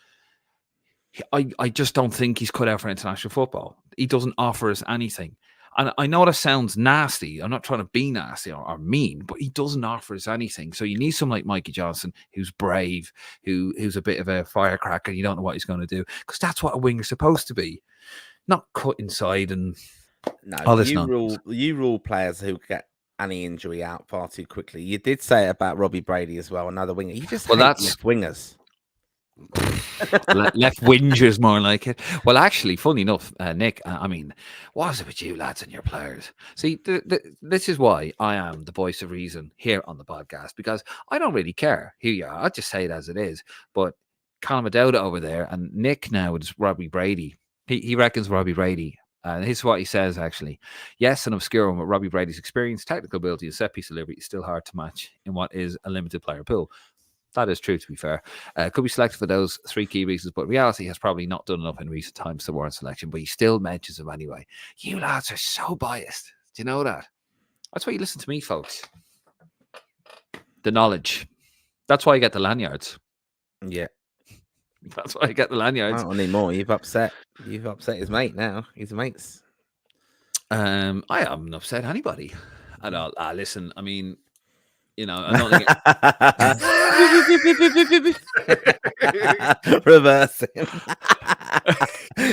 Speaker 1: I just don't think he's cut out for international football. He doesn't offer us anything. And I know that sounds nasty. I'm not trying to be nasty or mean, but he doesn't offer us anything. So you need someone like Mikey Johnson, who's brave, who's a bit of a firecracker. You don't know what he's going to do, because that's what a winger's supposed to be, not cut inside and all this nonsense.
Speaker 2: You rule players who get any injury out far too quickly. You did say it about Robbie Brady as well, another winger. You just hate left wingers.
Speaker 1: Left whingers, more like it. Well, actually, funny enough, Nick, what is it with you lads and your players? See, this is why I am the voice of reason here on the podcast, because I don't really care who you are. I'll just say it as it is. But Colin Dowda over there, and Nick now is Robbie Brady. He reckons Robbie Brady. And here's what he says, actually. Yes, an obscure one, but Robbie Brady's experience, technical ability, and set-piece delivery is still hard to match in what is a limited player pool. That is true, to be fair. Could be selected for those 3 key reasons, but reality has probably not done enough in recent times to warrant selection, but he still mentions him anyway. You lads are so biased. Do you know that? That's why you listen to me, folks. The knowledge. That's why you get the lanyards.
Speaker 2: Yeah.
Speaker 1: That's why I get the lanyards.
Speaker 2: I don't need more. You've upset his mate now. His mates.
Speaker 1: I haven't upset anybody at all. Listen, I don't
Speaker 2: think reverse him.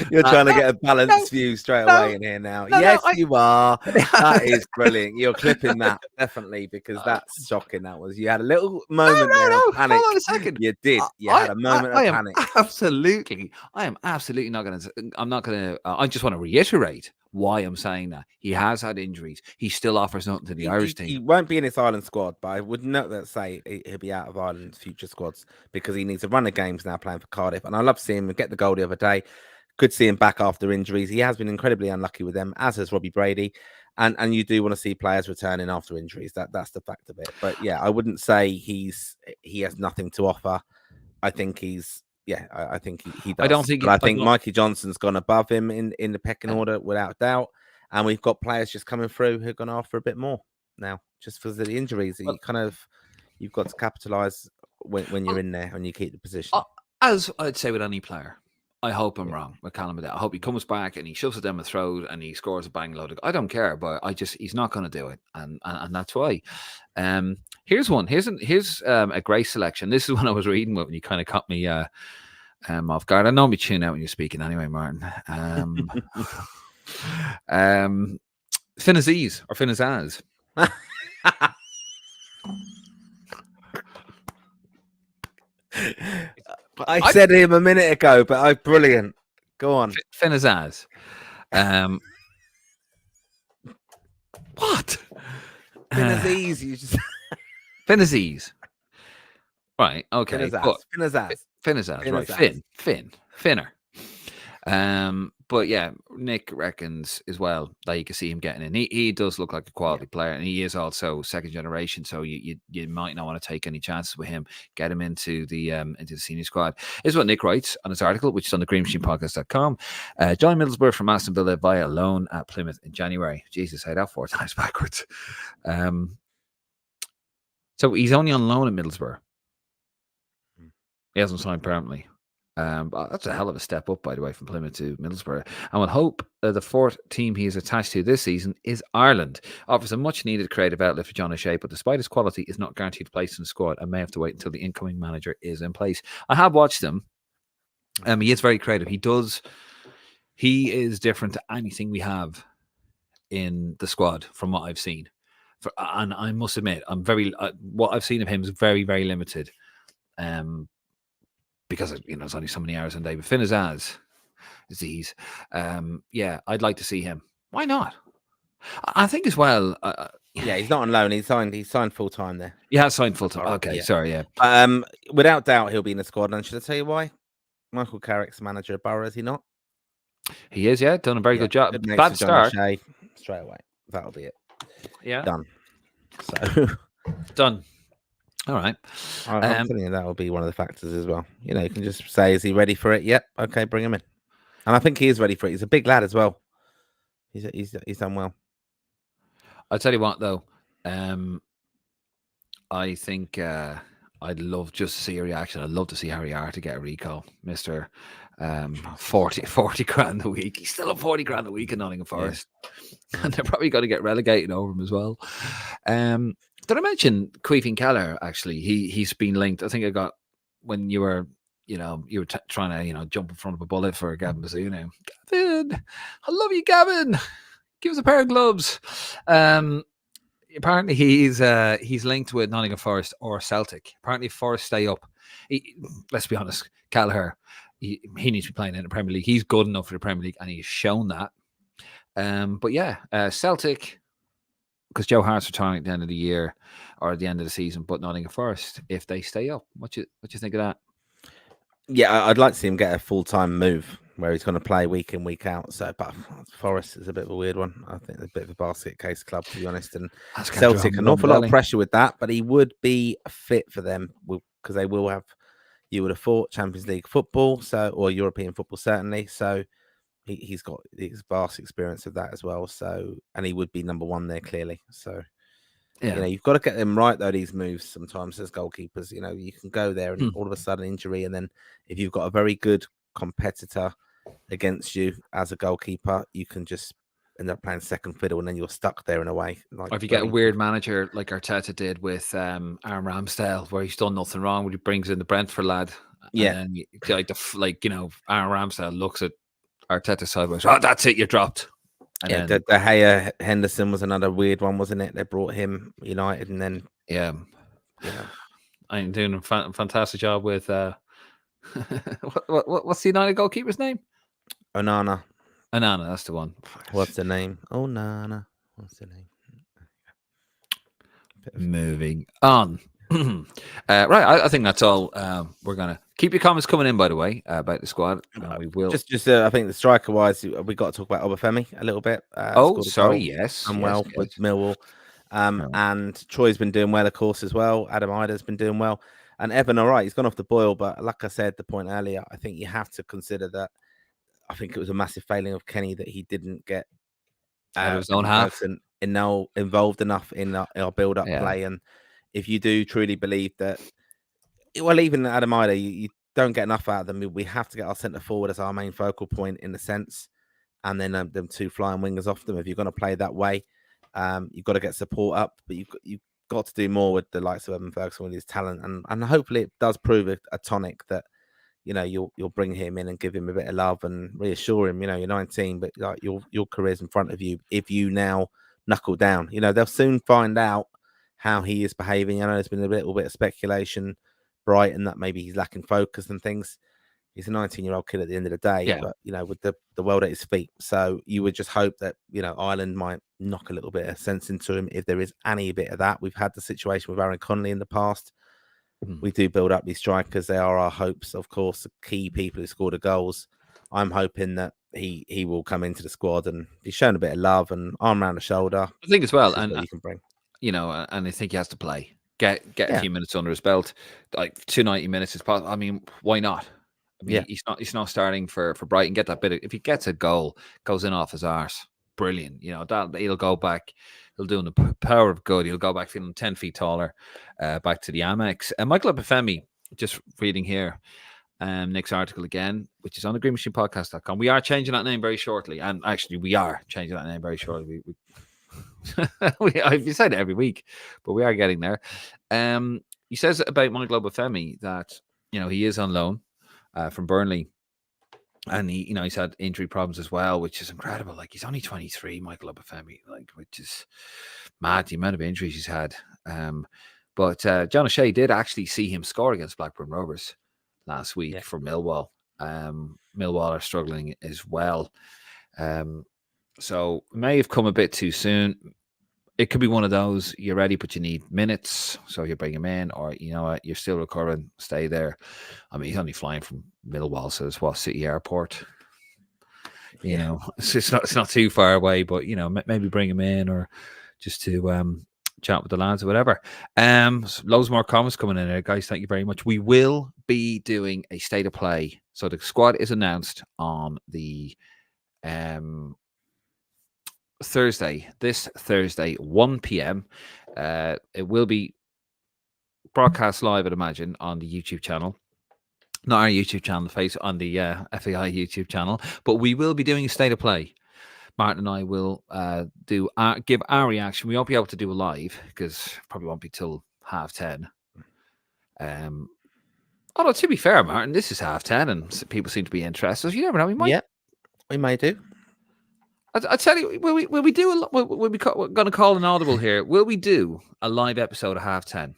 Speaker 2: You're trying to get a balanced view straight away in here now. Yes, you are. That is brilliant. You're clipping that definitely, because that's shocking. That was. You had a little moment of panic.
Speaker 1: Hold on a second.
Speaker 2: You did. You had a moment of panic.
Speaker 1: Absolutely. I am absolutely not going to. I'm not going to. I just want to reiterate why I'm saying that. He has had injuries. He still offers nothing to the Irish team.
Speaker 2: He won't be in this Ireland squad, but I would not say he'll be out of Ireland's future squads, because he needs to run the games now playing for Cardiff. And I love seeing him get the goal the other day. Could see him back after injuries. He has been incredibly unlucky with them, as has Robbie Brady. And you do want to see players returning after injuries. That's the fact of it. But yeah, I wouldn't say he has nothing to offer. I think he's. Yeah, I think he does. I think Mikey Johnson's gone above him in the pecking order without doubt. And we've got players just coming through who are going to offer a bit more now, just for the injuries. You've got to capitalise when you're in there and you keep the position.
Speaker 1: As I'd say with any player, I hope I'm wrong with Callum Adele. I hope he comes back and he shoves it down the throat and he scores a bang load. I don't care, but he's not going to do it, and that's why. Here's one. Here's a great selection. This is one I was reading when you kind of caught me off guard. I normally tune out when you're speaking anyway, Martin. Finn-Aziz or Finn-Azaz.
Speaker 2: I said him a minute ago, but brilliant. Go on.
Speaker 1: Finn-Azaz. What?
Speaker 2: Finn-Aziz. You just
Speaker 1: Finn-Aziz. Right. Okay.
Speaker 2: Finn-Azaz.
Speaker 1: Right. Finner. But yeah, Nick reckons as well that you can see him getting in. He does look like a quality player, and he is also second generation. So you might not want to take any chances with him. Get him into the senior squad. This is what Nick writes on his article, which is on the GreenMachinePodcast.com. Join Middlesbrough from Aston Villa via loan at Plymouth in January. Jesus, say that 4 times backwards. So he's only on loan at Middlesbrough. He hasn't signed permanently. That's a hell of a step up, by the way, from Plymouth to Middlesbrough. And we'll hope the 4th team he is attached to this season is Ireland. Offers a much-needed creative outlet for John O'Shea, but despite his quality, is not guaranteed a place in the squad and may have to wait until the incoming manager is in place. I have watched him. He is very creative. He does He is different to anything we have in the squad from what I've seen. And I must admit, I'm very what I've seen of him is very, very limited. Because there's only so many hours on David Finnazaz disease. Yeah, I'd like to see him. Why not? I think as well.
Speaker 2: Yeah, he's not on loan. He's signed full time there.
Speaker 1: He has signed full time.
Speaker 2: Alright,
Speaker 1: Okay,
Speaker 2: yeah.
Speaker 1: sorry, yeah.
Speaker 2: Without doubt, he'll be in the squad. And should I tell you why? Michael Carrick's manager of Borough, is he not?
Speaker 1: He is, yeah, done a very good job.
Speaker 2: Good mates
Speaker 1: Bad
Speaker 2: with John
Speaker 1: start.
Speaker 2: O'Shea, straight away. That'll be it.
Speaker 1: Yeah,
Speaker 2: Done. So
Speaker 1: done. All right.
Speaker 2: I'm telling you, that will be one of the factors as well. You can just say, is he ready for it? Yep. Okay, bring him in. And I think he is ready for it. He's a big lad as well. He's done well.
Speaker 1: I'll tell you what, though. I think I'd love just to see a reaction. I'd love to see Harry Arter get a recall, Mister 40 grand a week. He's still at 40 grand a week in Nottingham Forest, and they're probably going to get relegated over him as well. Did I mention Queefing Keller? Actually, he's been linked. I think I got when you were. You were trying to, jump in front of a bullet for Gavin Bazunu. Gavin, I love you, Gavin. Give us a pair of gloves. Apparently, he's linked with Nottingham Forest or Celtic. Apparently, Forest stay up. Let's be honest, Kelleher, he needs to be playing in the Premier League. He's good enough for the Premier League, and he's shown that. But yeah, Celtic, because Joe Hart's retiring at the end of the year or at the end of the season, but Nottingham Forest, if they stay up, what you think of that?
Speaker 2: Yeah, I'd like to see him get a full-time move where he's going to play week in, week out. So, but Forest is a bit of a weird one. I think it's a bit of a basket case club, to be honest. And Celtic, an awful lot of pressure with that, but he would be fit for them because they will have, you would have thought, Champions League football, or European football, certainly. So he's got his vast experience of that as well. So, and he would be number one there, clearly. So,
Speaker 1: yeah.
Speaker 2: You've got to get them right, though, these moves sometimes as goalkeepers. You can go there and all of a sudden injury. And then if you've got a very good competitor against you as a goalkeeper, you can just end up playing second fiddle and then you're stuck there in a way.
Speaker 1: Or if you get a weird manager like Arteta did with Aaron Ramsdale, where he's done nothing wrong, where he brings in the Brentford lad.
Speaker 2: Yeah.
Speaker 1: And then, Aaron Ramsdale looks at Arteta sideways. Oh, that's it, you're dropped.
Speaker 2: And De Gea Henderson was another weird one, wasn't it? They brought him United, and then
Speaker 1: I'm doing a fantastic job with what's the United goalkeeper's name?
Speaker 2: Onana,
Speaker 1: that's the one.
Speaker 2: What's the name? Onana. What's the name?
Speaker 1: Moving on. Right, I think that's all. We're gonna keep your comments coming in, by the way, about the squad. We will
Speaker 2: just I think the striker wise, we got to talk about Obafemi a little bit.
Speaker 1: Yes,
Speaker 2: and with Millwall, and Troy's been doing well, of course, as well. Adam Ida's been doing well, and Evan, all right, he's gone off the boil, but like I said, the point earlier, I think you have to consider that. I think it was a massive failing of Kenny that he didn't get
Speaker 1: out of his own half
Speaker 2: involved enough in our build-up play. And if you do truly believe that, well, even Adam Ida, you don't get enough out of them. We have to get our centre forward as our main focal point in a sense, and then them two flying wingers off them. If you're going to play that way, you've got to get support up, but you've got to do more with the likes of Evan Ferguson with his talent, and hopefully it does prove a tonic that you'll bring him in and give him a bit of love and reassure him. You're 19, but like your career's in front of you. If you now knuckle down, they'll soon find out how he is behaving. I know there's been a little bit of speculation, Brighton, that maybe he's lacking focus and things. He's a 19-year-old kid at the end of the day, but with the world at his feet. So you would just hope that Ireland might knock a little bit of sense into him if there is any bit of that. We've had the situation with Aaron Connolly in the past. We do build up these strikers. They are our hopes, of course, the key people who score the goals. I'm hoping that he will come into the squad and he's shown a bit of love and arm around the shoulder.
Speaker 1: I think as well, and
Speaker 2: you can bring,
Speaker 1: and I think he has to play, get a few minutes under his belt, like 290 minutes is possible. I mean, why not? I mean, he's not starting for Brighton. Get that bit if he gets a goal, goes in off his arse, brilliant. That he'll go back. He'll do the power of good. He'll go back feeling 10 feet taller, back to the Amex. And Michael Obafemi, just reading here, Nick's article again, which is on thegreennmachinepodcast.com. We are changing that name very shortly. And actually, we are changing that name very shortly. We said it every week, but we are getting there. He says about Michael Obafemi that, he is on loan from Burnley. And he's had injury problems as well, which is incredible. Like, he's only 23, Michael Obafemi, like, which is mad, the amount of injuries he's had. But John O'Shea did actually see him score against Blackburn Rovers last week for Millwall. Millwall are struggling as well. So it may have come a bit too soon. It could be one of those, you're ready, but you need minutes. So you bring him in, or you know what, you're still recovering, stay there. I mean, he's only flying from Millwall, so it's what, City Airport. You know, it's not too far away, but maybe bring him in, or just to chat with the lads or whatever. Loads more comments coming in there, guys. Thank you very much. We will be doing a state of play. So the squad is announced on the Thursday, this Thursday, 1 p.m. It will be broadcast live, I'd imagine, on the YouTube channel. Not our YouTube channel, on the FAI YouTube channel, but we will be doing a state of play. Martin and I will give our reaction. We won't be able to do a live because probably won't be till 10:30. Although, to be fair, Martin, this is 10:30 and people seem to be interested. You never know. We might.
Speaker 2: Yeah, we may do.
Speaker 1: I tell you, will we do we're going to call an audible here. Will we do a live episode of 10:30?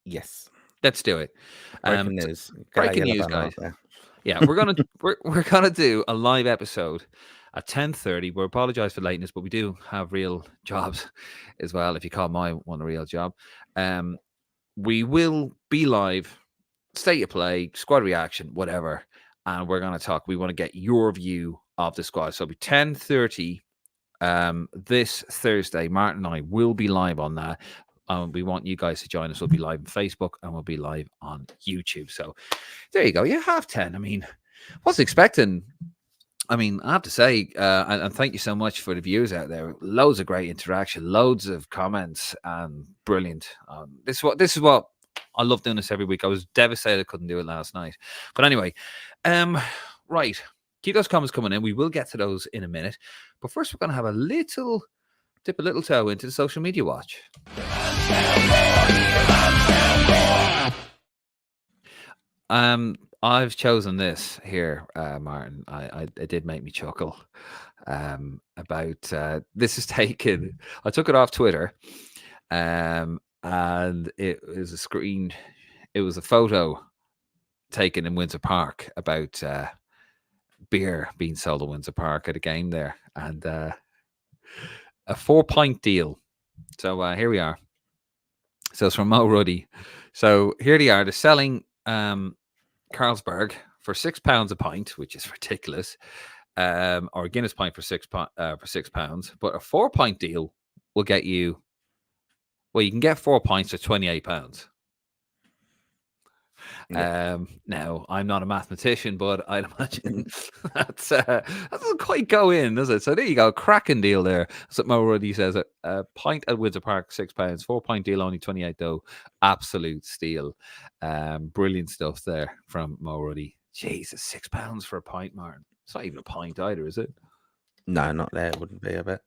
Speaker 2: Yes.
Speaker 1: Let's do it.
Speaker 2: Breaking news.
Speaker 1: Breaking news, guys. Yeah, we're gonna do a live episode at 10:30. We apologize for lateness, but we do have real jobs as well. If you call my one a real job, we will be live, state of play, squad reaction, whatever, and we're gonna talk. We want to get your view of the squad. So it'll be 10:30 this Thursday. Martin and I will be live on that. We want you guys to join us. We'll be live on Facebook and we'll be live on YouTube. So there you go. Yeah, 10:30. I mean, wasn't expecting. I mean, I have to say, and thank you so much for the viewers out there. Loads of great interaction, loads of comments, and brilliant. This is what I love doing this every week. I was devastated I couldn't do it last night. But anyway, right. Keep those comments coming in. We will get to those in a minute. But first, we're going to have dip a little toe into the social media watch. I've chosen this here, Martin. It did make me chuckle. About this is taken. I took it off Twitter, and it was a screen. It was a photo taken in Windsor Park about beer being sold at Windsor Park at a game there, and a 4-pint deal. So here we are. So it's from Mo Ruddy. So here they are. They're selling Carlsberg for £6 a pint, which is ridiculous, or a Guinness pint for £6. But a 4-pint deal will get you. Well, you can get 4 pints for £28. Yeah. Now, I'm not a mathematician, but I'd imagine that doesn't quite go in, does it? So there you go, cracking deal there. So Mo Ruddy says a pint at Windsor Park, £6, 4-pint deal, only 28 though. Absolute steal. Brilliant stuff there from Mo Ruddy. Jesus, £6 for a pint, Martin. It's not even a pint either, is it?
Speaker 2: No, not there. It wouldn't be a bit.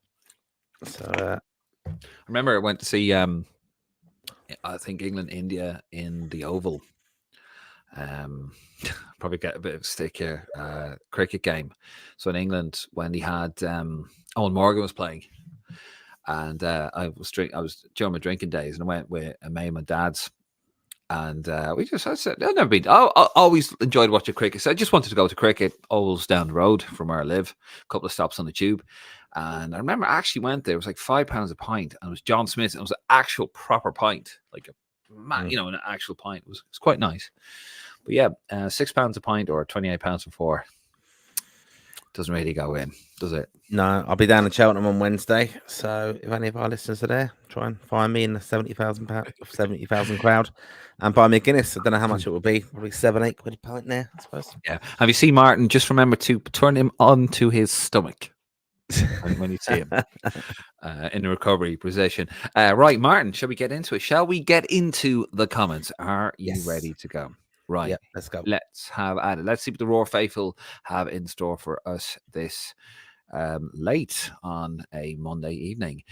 Speaker 2: So
Speaker 1: I remember I went to see I think England, India in the Oval. Probably get a bit of a stick here. Cricket game. So in England, when they had Owen Morgan was playing, and I was during my drinking days, and I went with a mate of my dad's, and I said I've never been. I always enjoyed watching cricket, so I just wanted to go to cricket. Oval's down the road from where I live, a couple of stops on the tube. And I remember I actually went there. It was like £5 a pint, and it was John Smith. It was an actual proper pint, like an actual pint. It was quite nice. But yeah, £6 a pint or £28 for 4 doesn't really go in, does it?
Speaker 2: No, I'll be down in Cheltenham on Wednesday. So if any of our listeners are there, try and find me in the 70,000 crowd and buy me a Guinness. I don't know how much it will be. Probably £7-8 a pint there, I suppose.
Speaker 1: Yeah. Have you seen Martin? Just remember to turn him onto his stomach when you see him in the recovery position. Right, Martin, shall we get into it? Shall we get into the comments? Are you ready to go? Right.
Speaker 2: Yep, let's go.
Speaker 1: Let's have at it. Let's see what the Roar Faithful have in store for us this late on a Monday evening.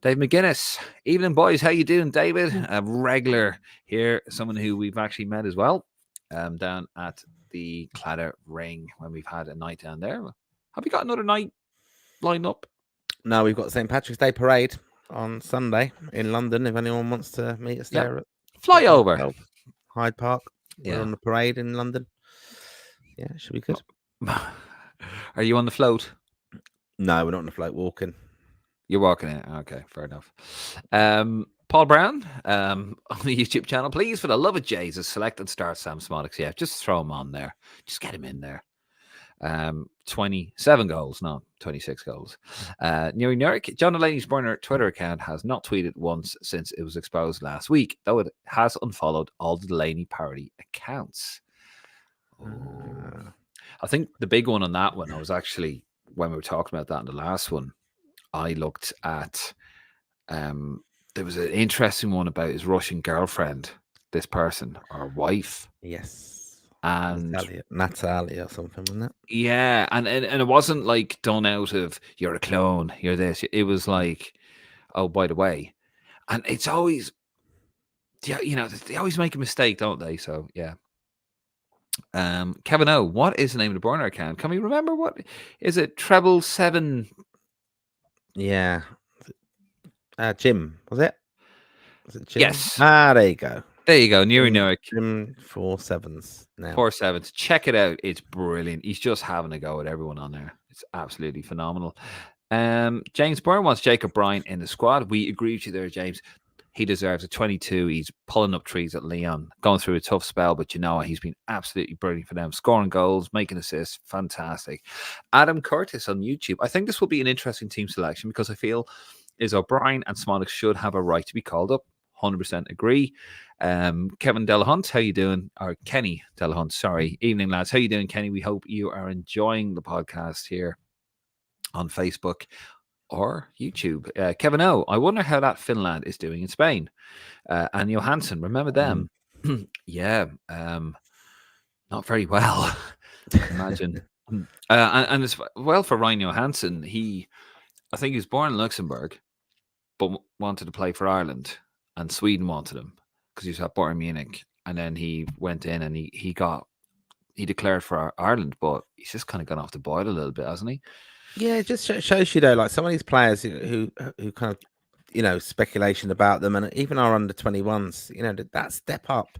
Speaker 1: Dave McGuinness. Evening, boys. How you doing, David? A regular here, someone who we've actually met as well, down at the Claddagh Ring when we've had a night down there. Have we got another night lined up?
Speaker 2: No, we've got St. Patrick's Day parade on Sunday in London. If anyone wants to meet us
Speaker 1: Yeah.
Speaker 2: there at
Speaker 1: Fly over.
Speaker 2: 12, Hyde Park. We're
Speaker 1: Yeah.
Speaker 2: on the parade in London. Yeah, it should be good.
Speaker 1: Are you on the float?
Speaker 2: No, we're not on the float walking.
Speaker 1: You're walking it. Okay, fair enough. Paul Brown on the YouTube channel, please, for the love of Jesus, select and start Sam Smolix. Yeah, just throw him on there. Just get him in there. 27 goals, not 26 goals. Neri Nurick, John Delaney's burner Twitter account has not tweeted once since it was exposed last week, though it has unfollowed all the Delaney parody accounts. I think the big one on that one, I was actually, when we were talking about that in the last one, I looked at, there was an interesting one about his Russian girlfriend, this person, or wife.
Speaker 2: Yes.
Speaker 1: And
Speaker 2: Natalia or something, wasn't it?
Speaker 1: Yeah, and it wasn't like done out of you're a clone, you're this. It was like, oh, by the way, and it's always, you know, they always make a mistake, don't they? So yeah. Kevin O, what is the name of the burner account? Can we remember what is it? Treble 7.
Speaker 2: Yeah. Jim, was it? Was it Jim?
Speaker 1: Yes.
Speaker 2: There you go.
Speaker 1: There you go. Neri Nurick.
Speaker 2: Jim 4-7s now.
Speaker 1: 4-7s. Check it out. It's brilliant. He's just having a go at everyone on there. It's absolutely phenomenal. James Byrne wants Jacob Bryan in the squad. We agree with you there, James. He deserves a 22. He's pulling up trees at Leon, going through a tough spell, but you know, he's been absolutely brilliant for them, scoring goals, making assists. Fantastic. Adam Curtis on YouTube. I think this will be an interesting team selection because I feel is O'Brien and Smolix should have a right to be called up. 100% agree. Kevin Delahunt, how you doing? Or Kenny Delahunt, sorry. Evening, lads. How you doing, Kenny? We hope you are enjoying the podcast here on Facebook or YouTube. Kevin O, I wonder how that Finland is doing in Spain. And Johansson, remember them? Yeah, not very well, imagine. And as well for Ryan Johansson, I think he was born in Luxembourg, but wanted to play for Ireland, and Sweden wanted him because he was at Bayern Munich, and then he went in and he declared for Ireland, but he's just kind of gone off the boil a little bit, hasn't he?
Speaker 2: Yeah, it just shows you though, like some of these players who kind of, you know, speculation about them, and even our under 21s, you know, that step up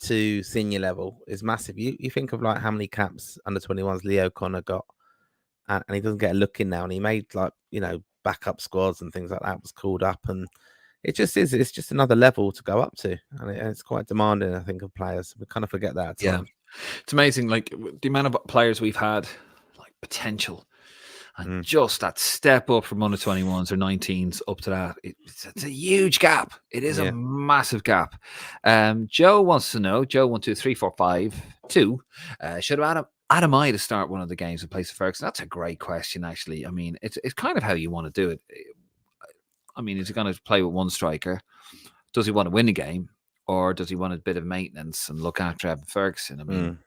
Speaker 2: to senior level is massive. You think of like how many caps under 21s Leo Connor got, and he doesn't get a look in now, and he made like, you know, backup squads and things like that, was called up, and it's just another level to go up to, and it's quite demanding, I think, of players. We kind of forget that at times.
Speaker 1: It's amazing, like the amount of players we've had, like potential, and just that step up from under 21s or 19s up to that. It's a huge gap. It is a massive gap. Joe wants to know, Joe 123452, should Adam I to start one of the games in place of Ferguson? That's a great question, actually. I mean, it's kind of how you want to do it. I mean, is he going to play with one striker? Does he want to win the game? Or does he want a bit of maintenance and look after Evan Ferguson? I mean,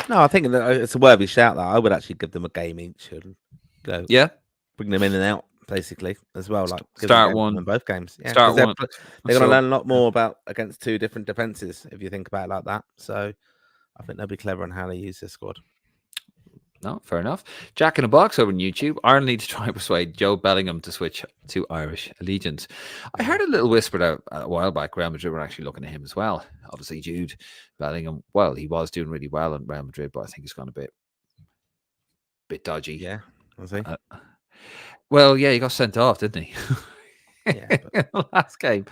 Speaker 2: no, I think it's a worthy shout. That I would actually give them a game each and go, bring them in and out basically as well. Like
Speaker 1: start one
Speaker 2: in both games. Yeah,
Speaker 1: start one.
Speaker 2: They're going to learn a lot more about against two different defenses if you think about it like that. So I think they'll be clever on how they use this squad.
Speaker 1: No, fair enough. Jack in a Box over on YouTube. Ireland need to try and persuade Joe Bellingham to switch to Irish allegiance. I heard a little whisper a while back. Real Madrid were actually looking at him as well. Obviously, Jude Bellingham. Well, he was doing really well in Real Madrid, but I think he's gone a bit dodgy.
Speaker 2: Yeah, was he?
Speaker 1: Well, yeah, he got sent off, didn't he?
Speaker 2: Yeah,
Speaker 1: last game.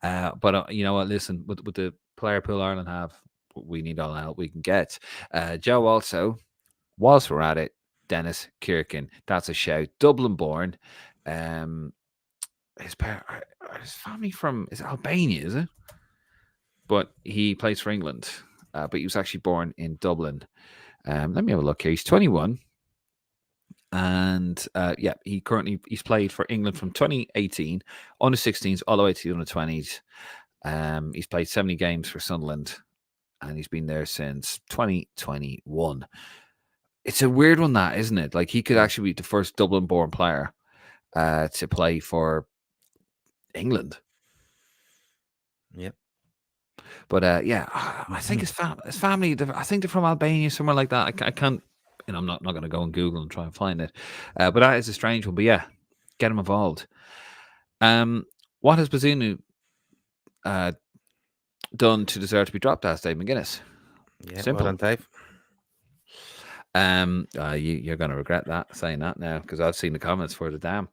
Speaker 1: But you know what? Listen, with the player pool Ireland have, we need all the help we can get. Joe also. Whilst we're at it, Dennis Kirkin, that's a shout. Dublin born. His family is Albania, is it? But he plays for England. But he was actually born in Dublin. Let me have a look here. He's 21. And he's played for England from 2018, under 16s, all the way to the under 20s. He's played 70 games for Sunderland, and he's been there since 2021. It's a weird one, that, isn't it? Like, he could actually be the first Dublin-born player to play for England.
Speaker 2: Yep.
Speaker 1: But yeah, I think his family. I think they're from Albania, somewhere like that. I can't. I'm not going to go on Google and try and find it. But that is a strange one. But yeah, get him involved. What has Bazunu done to deserve to be dropped? Asked Dave McGuinness.
Speaker 2: Yeah,
Speaker 1: Simple.
Speaker 2: well done,
Speaker 1: Dave. You're going to regret that saying that now, because I've seen the comments for the damn.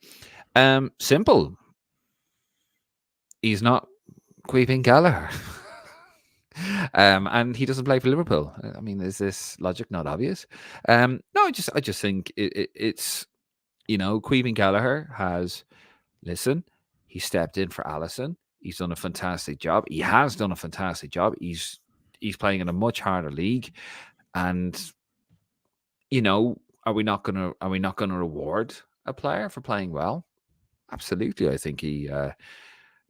Speaker 1: Simple. He's not Queeping Gallagher. And he doesn't play for Liverpool. I mean, is this logic not obvious? No, I just think it's Queeping Gallagher has he stepped in for Alisson. He's done a fantastic job. He has done a fantastic job. He's playing in a much harder league, and are we not gonna reward a player for playing well? Absolutely. I think he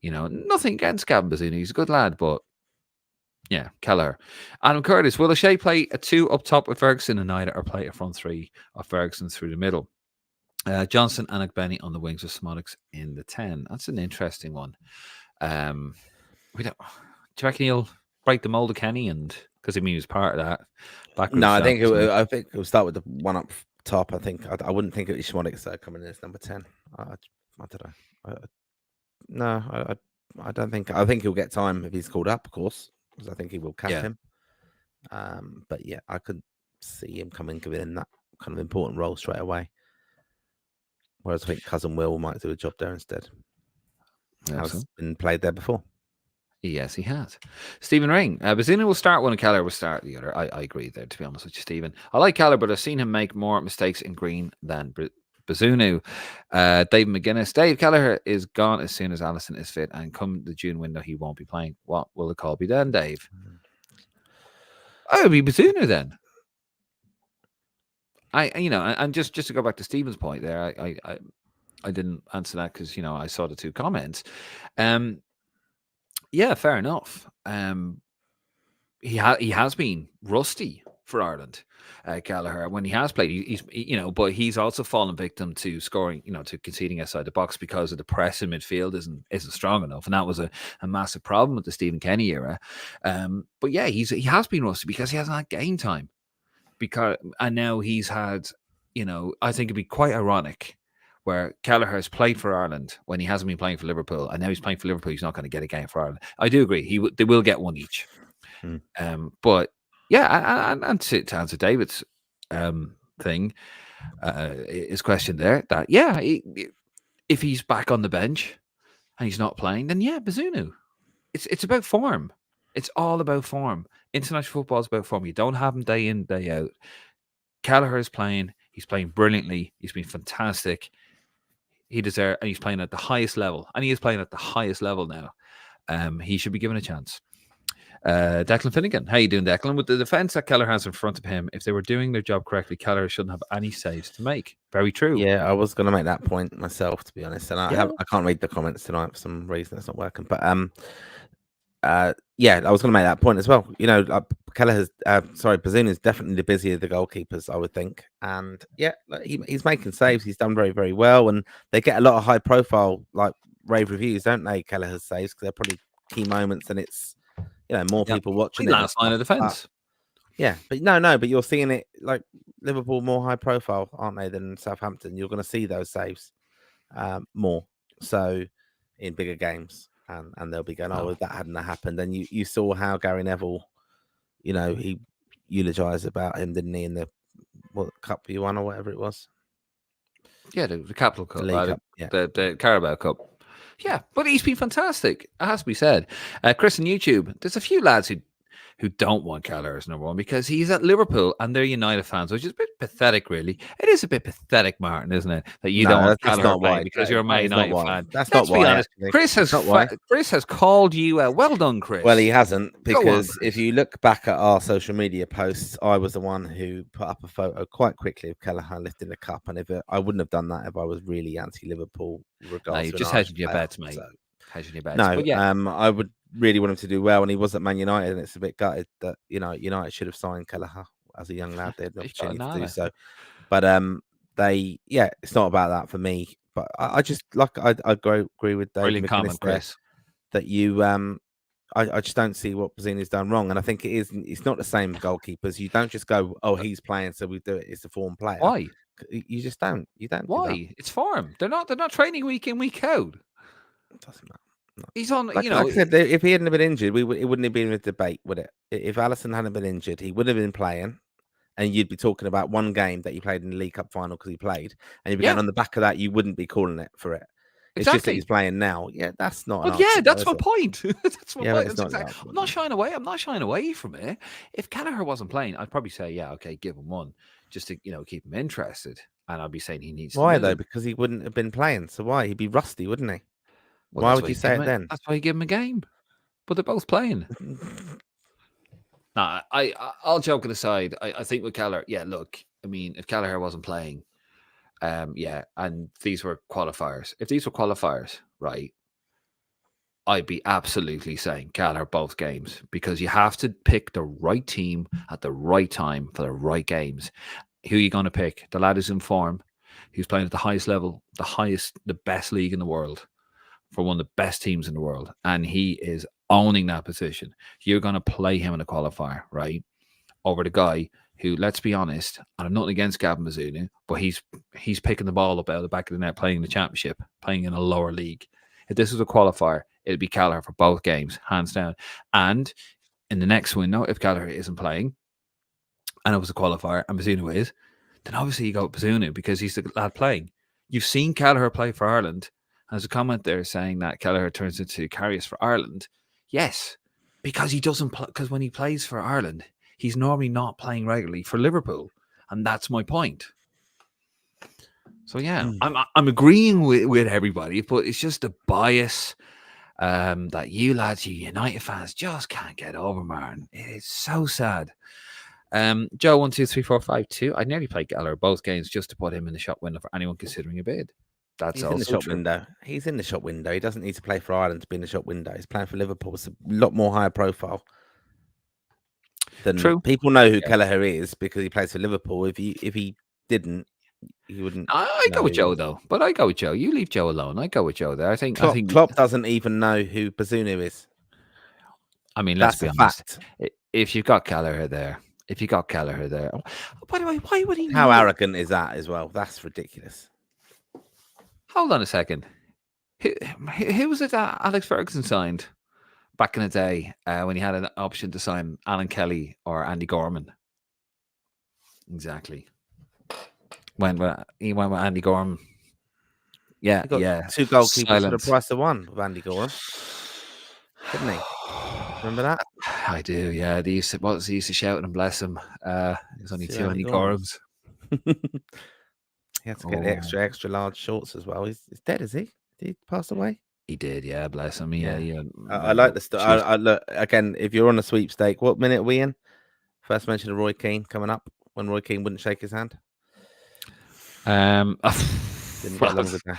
Speaker 1: nothing against Gavin Bazunu. He's a good lad, but yeah, Kelleher. Adam Curtis, will O'Shea play a 2 up top with Ferguson and either, or play a front 3 of Ferguson through the middle? Johnson and Benny on the wings with Smodics in the 10. That's an interesting one. Do you reckon he'll break the mold of Kenny, and because he was part of that?
Speaker 2: No, I think it will start with the one up top. I think I wouldn't think it was Schmodic coming in as number 10. I don't know. I don't think. I think he'll get time if he's called up, of course, because I think he will cap him. But yeah, I could see him coming in that kind of important role straight away. Whereas I think Cousin Will might do a job there instead. Has been played there before.
Speaker 1: Yes, he has. Stephen Ring. Bazunu will start one and Keller will start the other. I agree there, to be honest with you, Stephen. I like Keller, but I've seen him make more mistakes in green than Bazunu. Dave McGuinness. Dave Kelleher is gone as soon as Alisson is fit, and come the June window, he won't be playing. What will the call be then, Dave? Oh, it'll be Bazunu then. And just to go back to Stephen's point there, I didn't answer that because I saw the 2 comments. Yeah, fair enough. He has been rusty for Ireland, Gallagher, when he has played. He's but he's also fallen victim to scoring, to conceding outside the box because of the press in midfield isn't strong enough, and that was a massive problem with the Stephen Kenny era. But yeah, he has been rusty because he hasn't had game time. And now he's had, I think it'd be quite ironic where Kelleher has played for Ireland when he hasn't been playing for Liverpool, and now he's playing for Liverpool. He's not going to get a game for Ireland. I do agree. They will get one each. But yeah, and to answer David's thing, his question there, that if he's back on the bench and he's not playing, then yeah, Bazunu. It's about form. It's all about form. International football is about form. You don't have him day in, day out. Kelleher is playing. He's playing brilliantly. He's been fantastic. And he's playing at the highest level. And he is playing at the highest level now. He should be given a chance. Declan Finnegan. How you doing, Declan? With the defence that Kelleher has in front of him, if they were doing their job correctly, Kelleher shouldn't have any saves to make. Very true.
Speaker 2: Yeah, I was going to make that point myself, to be honest. And I can't read the comments tonight for some reason. It's not working. But yeah, I was going to make that point as well. Bazunu is definitely the busier of the goalkeepers, I would think. And yeah, he's making saves. He's done very, very well. And they get a lot of high profile, like rave reviews, don't they? Kelleher's saves, because they're probably key moments, and it's more people watching it.
Speaker 1: Last line of defence.
Speaker 2: Yeah, but you're seeing it like Liverpool more high profile, aren't they, than Southampton? You're going to see those saves more so in bigger games. And they'll be going, if that hadn't happened. And you saw how Gary Neville, he eulogized about him, didn't he, in the cup you won or whatever it was?
Speaker 1: Yeah, the Capital Cup,
Speaker 2: Cup,
Speaker 1: the Carabao Cup. Yeah, but he's been fantastic. It has to be said. Chris on YouTube, there's a few lads who don't want Kelleher as number 1 because he's at Liverpool and they're United fans, which is a bit pathetic, really. It is a bit pathetic, Martin, isn't it? That you don't want Kelleher playing because you're a Man United fan.
Speaker 2: That's not why.
Speaker 1: Honest. Chris has called you out. Well done, Chris.
Speaker 2: Well, he hasn't, because if you look back at our social media posts, I was the one who put up a photo quite quickly of Kelleher lifting the cup, and I wouldn't have done that if I was really anti-Liverpool.
Speaker 1: You just hedging your bets, mate. Hedging your bets.
Speaker 2: No, I would really want him to do well, and he was at Man United, and it's a bit gutted that United should have signed Kelleher as a young lad. They had the opportunity to do so, but it's not about that for me. But I just I agree with Dave
Speaker 1: McGuinness, Chris,
Speaker 2: that you I just don't see what Bazuni's done wrong, and I think it's not the same goalkeepers. You don't just go, "Oh, he's playing, so we do it." It's a form player.
Speaker 1: Why?
Speaker 2: You just don't. You don't do that.
Speaker 1: Why? It's form. They're not training week in, week out.
Speaker 2: It doesn't matter. No.
Speaker 1: He's on,
Speaker 2: Like I said, if he hadn't been injured, it wouldn't have been a debate, would it? If Alisson hadn't been injured, he would have been playing, and you'd be talking about one game that he played in the League Cup final because he played, and you'd be going on the back of that, you wouldn't be calling it for it. It's just that he's playing now. Yeah, that's not.
Speaker 1: Well, yeah, that's my point. That's my point.
Speaker 2: I'm
Speaker 1: not shying away. I'm not shying away from it. If Gallagher wasn't playing, I'd probably say, yeah, okay, give him one, just to keep him interested. And I'd be saying he needs.
Speaker 2: Why though? Because he wouldn't have been playing. So why? He'd be rusty, wouldn't he?
Speaker 1: Well,
Speaker 2: why would you say it then?
Speaker 1: That's why you give him a game. But they're both playing. Nah, I'll joking aside. I think with Gallagher, yeah. Look, I mean, if Gallagher wasn't playing, yeah, and these were qualifiers. If these were qualifiers, right, I'd be absolutely saying Gallagher both games, because you have to pick the right team at the right time for the right games. Who are you going to pick? The lad who's in form, who's playing at the highest level, the best league in the world, for one of the best teams in the world, and he is owning that position. You're going to play him in a qualifier, right, over the guy who, let's be honest, and I'm not against Gavin Bazunu, but he's picking the ball up out of the back of the net, playing in the championship, playing in a lower league. If this was a qualifier, it'd be Gallagher for both games, hands down. And in the next window, if Gallagher isn't playing, and it was a qualifier, and Bazunu is, then obviously you go with Bazunu because he's the lad playing. You've seen Gallagher play for Ireland. There's a comment there saying that Gallagher turns into Karius for Ireland. Yes, because he doesn't play. Because when he plays for Ireland, he's normally not playing regularly for Liverpool, and that's my point. So yeah, I'm agreeing with everybody, but it's just a bias that you lads, you United fans, just can't get over, man. It's so sad. Joe 123452. I nearly played Gallagher both games just to put him in the shop window for anyone considering a bid. That's
Speaker 2: in the shop window. He's in the shop window. He doesn't need to play for Ireland to be in the shop window. He's playing for Liverpool. It's a lot more higher profile than people know who Kelleher is because he plays for Liverpool. If he didn't, he wouldn't.
Speaker 1: I go with Joe though, but I go with Joe. You leave Joe alone. I go with Joe there. I think
Speaker 2: Klopp doesn't even know who Bazunu is.
Speaker 1: I mean, let's be honest. If you've got Kelleher there. Oh, by the way, why would he?
Speaker 2: How arrogant is that as well? That's ridiculous.
Speaker 1: Hold on a second. Who was it that Alex Ferguson signed back in the day when he had an option to sign Alan Kelly or Andy Gorman? Exactly. He went with Andy Gorman. Yeah,
Speaker 2: he got 2 goalkeepers for the price of one with Andy Gorman. Didn't he? Remember that?
Speaker 1: I do, yeah. They used to shout and bless him. There's only 2 Andy Gormans.
Speaker 2: He had to get the extra large shorts as well. He's dead, is he? Did he pass away?
Speaker 1: He did, yeah. Bless him. Yeah.
Speaker 2: I like the story. I look again. If you're on a sweepstake, what minute are we in? First mention of Roy Keane coming up when Roy Keane wouldn't shake his hand.
Speaker 1: Didn't
Speaker 2: get long ago.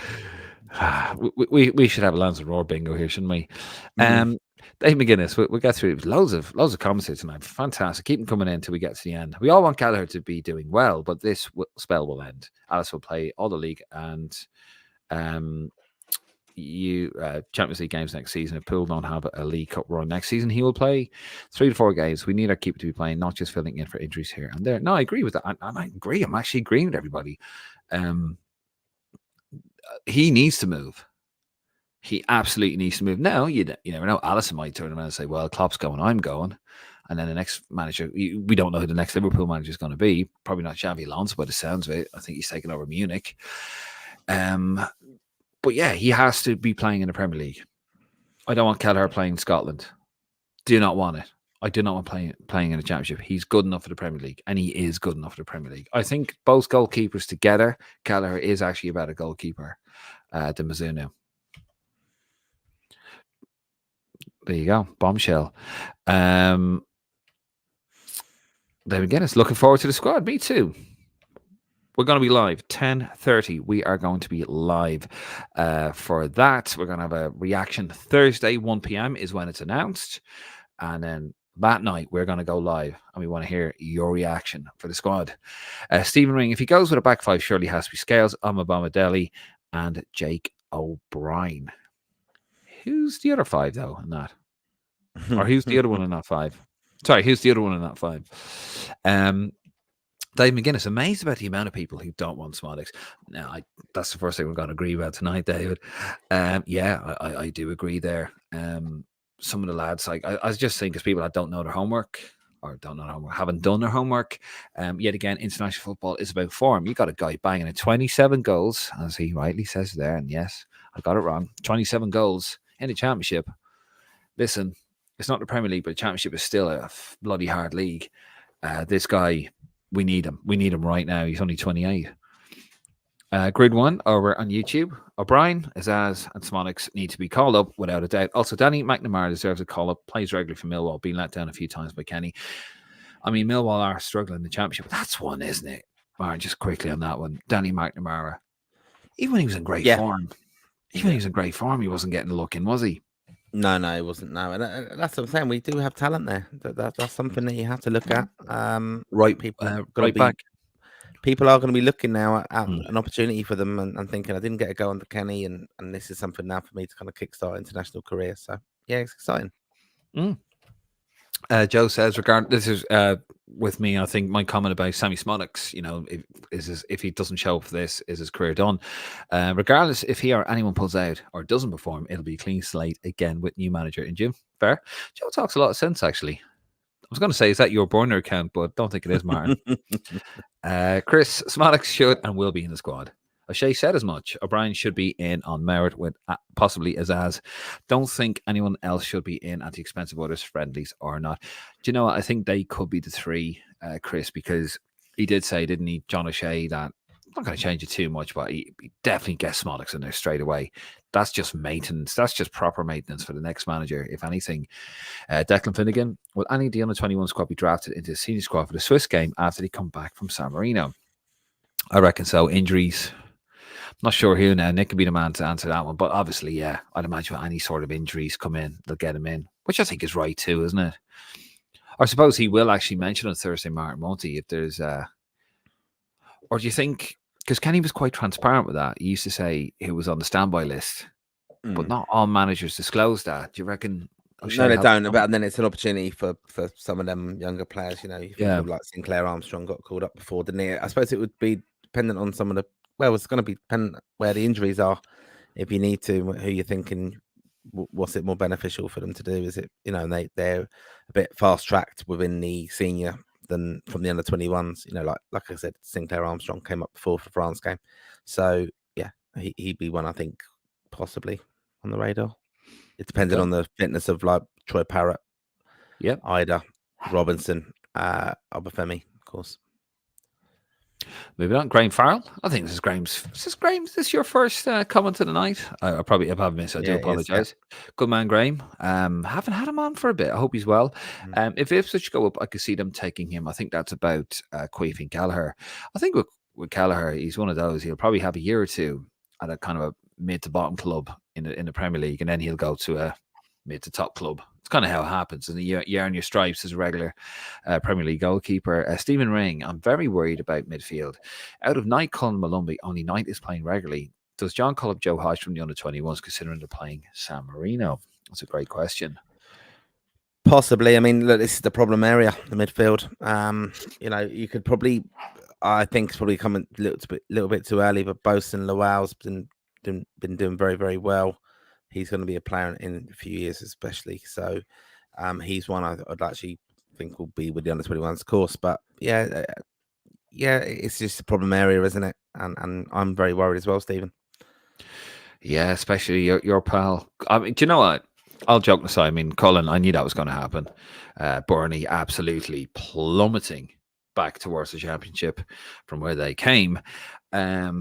Speaker 1: We should have a Lance and Roar bingo here, shouldn't we? Dave McGuinness, we'll get through loads of comments here tonight. Fantastic. Keep them coming in until we get to the end. We all want Gallagher to be doing well, but this spell will end. Alice will play all the league and Champions League games next season. If Poole don't have a League Cup run next season, he will play 3 to 4 games. We need our keeper to be playing, not just filling in for injuries here and there. No, I agree with that. I agree. I'm actually agreeing with everybody. He needs to move. He absolutely needs to move. Now, you never know. Alisson might turn around and say, well, Klopp's going, I'm going. And then the next manager, we don't know who the next Liverpool manager is going to be. Probably not Xavi Alonso by the sounds of it. I think he's taken over Munich. But yeah, he has to be playing in the Premier League. I don't want Kelleher playing in Scotland. Do not want it. I do not want playing in the Championship. He's good enough for the Premier League, and he is good enough for the Premier League. I think both goalkeepers together, Kelleher is actually a better goalkeeper than Bazunu. There you go. Bombshell. There we get us. Looking forward to the squad. Me too. We're going to be live 10:30. We are going to be live for that. We're going to have a reaction Thursday, 1 p.m. is when it's announced. And then that night, we're going to go live and we want to hear your reaction for the squad. Stephen Ring, if he goes with a back 5, surely has to be Scales, Amabama Deli, and Jake O'Brien. Who's the other 5, though, in that? Or who's the other one in that 5? Sorry, who's the other one in that 5? Dave McGuinness, amazed about the amount of people who don't want Smolix. Now, that's the first thing we're going to agree about tonight, David. Yeah, I do agree there. Some of the lads, like I just think, as people that don't know their homework or don't know their homework, haven't done their homework. Yet again, international football is about form. You got a guy banging at 27 goals, as he rightly says there, and yes, I got it wrong. 27 goals in the Championship. Listen, it's not the Premier League, but the Championship is still a bloody hard league. This guy, we need him. We need him right now. He's only 28. Grid 1 over on YouTube. O'Brien, Azaz, and Smolix need to be called up without a doubt. Also, Danny McNamara deserves a call up. Plays regularly for Millwall, being let down a few times by Kenny. I mean, Millwall are struggling in the Championship, but that's one, isn't it? Martin, just quickly on that one. Danny McNamara, even when he was in great form, he wasn't getting a look in, was he?
Speaker 2: No, he wasn't. No, and that's what I'm saying. We do have talent there. That's something that you have to look at.
Speaker 1: Right,
Speaker 2: people
Speaker 1: right back.
Speaker 2: People are going to be looking now at an opportunity for them and thinking, I didn't get a go under Kenny, and this is something now for me to kind of kickstart international career. So yeah, it's exciting.
Speaker 1: Joe says, this is with me, I think my comment about Sammy Smolix, if he doesn't show up for this, is his career done? Regardless, if he or anyone pulls out or doesn't perform, it'll be a clean slate again with new manager in June. Fair. Joe talks a lot of sense, actually. I was going to say, is that your burner account? But don't think it is, Martin. Chris, Smolix should and will be in the squad. O'Shea said as much. O'Brien should be in on merit with possibly Azaz. Don't think anyone else should be in at the expense of others, friendlies or not. Do you know what? I think they could be the 3, Chris, because he did say, didn't he, John O'Shea, that I'm not going to change it too much, but he definitely gets Smolix in there straight away. That's just maintenance. That's just proper maintenance for the next manager, if anything. Declan Finnegan, will any of the under-21 squad be drafted into the senior squad for the Swiss game after they come back from San Marino? I reckon so. Injuries. Not sure who now. Nick could be the man to answer that one. But obviously, yeah, I'd imagine when any sort of injuries come in, they'll get him in, which I think is right too, isn't it? I suppose he will actually mention on Thursday, Martin, won't he? If there's or do you think, because Kenny was quite transparent with that. He used to say he was on the standby list, but not all managers disclose that. Do you reckon?
Speaker 2: No, they don't. And then it's an opportunity for some of them younger players. Like Sinclair Armstrong got called up before, didn't he? I suppose it would be dependent on some of the. Well, it's going to be dependent where the injuries are. If you need to, who you're thinking, what's it more beneficial for them to do? Is it, they're a bit fast tracked within the senior than from the under 21s? Like I said, Sinclair Armstrong came up before for France game, so yeah, he'd be one I think possibly on the radar. It depended on the fitness of like Troy Parrott, Ida, Robinson, Obafemi, of course.
Speaker 1: Moving on, Graham Farrell. I think this is Graham's. Is this your first comment of the night? I probably have missed. I do apologise. Good man, Graham. Haven't had him on for a bit. I hope he's well. If Ipswich go up, I could see them taking him. I think that's about Queefy and Gallagher. I think with Gallagher, he's one of those. He'll probably have a year or two at a kind of a mid to bottom club in the Premier League, and then he'll go to a mid to top club. It's kind of how it happens. And you earn your stripes as a regular Premier League goalkeeper. Stephen Ring, I'm very worried about midfield. Out of Knight, Cullen, Malumbi, only Knight is playing regularly. Does John call up Joe Hodge from the under-21s, considering they're playing San Marino? That's a great question.
Speaker 2: Possibly. I mean, look, this is the problem area, the midfield. You could probably, I think it's probably coming a little bit too early, but Bosun Lowell's been doing very, very well. He's going to be a player in a few years, especially. So he's one I'd actually think will be with the under-21s course. But yeah, it's just a problem area, isn't it? And I'm very worried as well, Stephen.
Speaker 1: Yeah, especially your pal. I mean, do you know what? All joking aside, I mean, Colin, I knew that was going to happen. Burnley absolutely plummeting back towards the Championship from where they came. I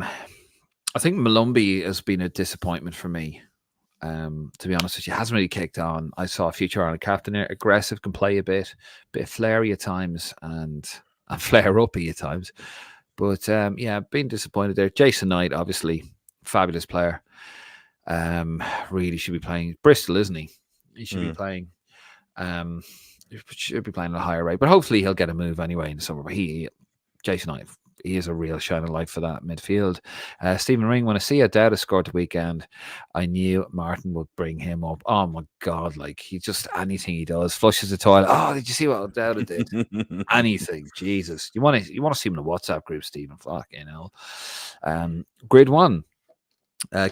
Speaker 1: think Malumbi has been a disappointment for me. To be honest with you, hasn't really kicked on. I saw a future Ireland captain there, aggressive, can play a bit flary at times and flare uppy at times. But been disappointed there. Jason Knight, obviously, fabulous player. Really should be playing Bristol, isn't he? He should be playing. Should be playing at a higher rate, but hopefully he'll get a move anyway in the summer. But Jason Knight, he is a real shining light for that midfield. Stephen Ring, when I see Dowda scored the weekend, I knew Martin would bring him up. Oh my God, like he just anything he does, flushes the toilet. Oh, did you see what Dowda did? Anything, Jesus. You want to see him in the WhatsApp group, Stephen? Fuck, Grid 1.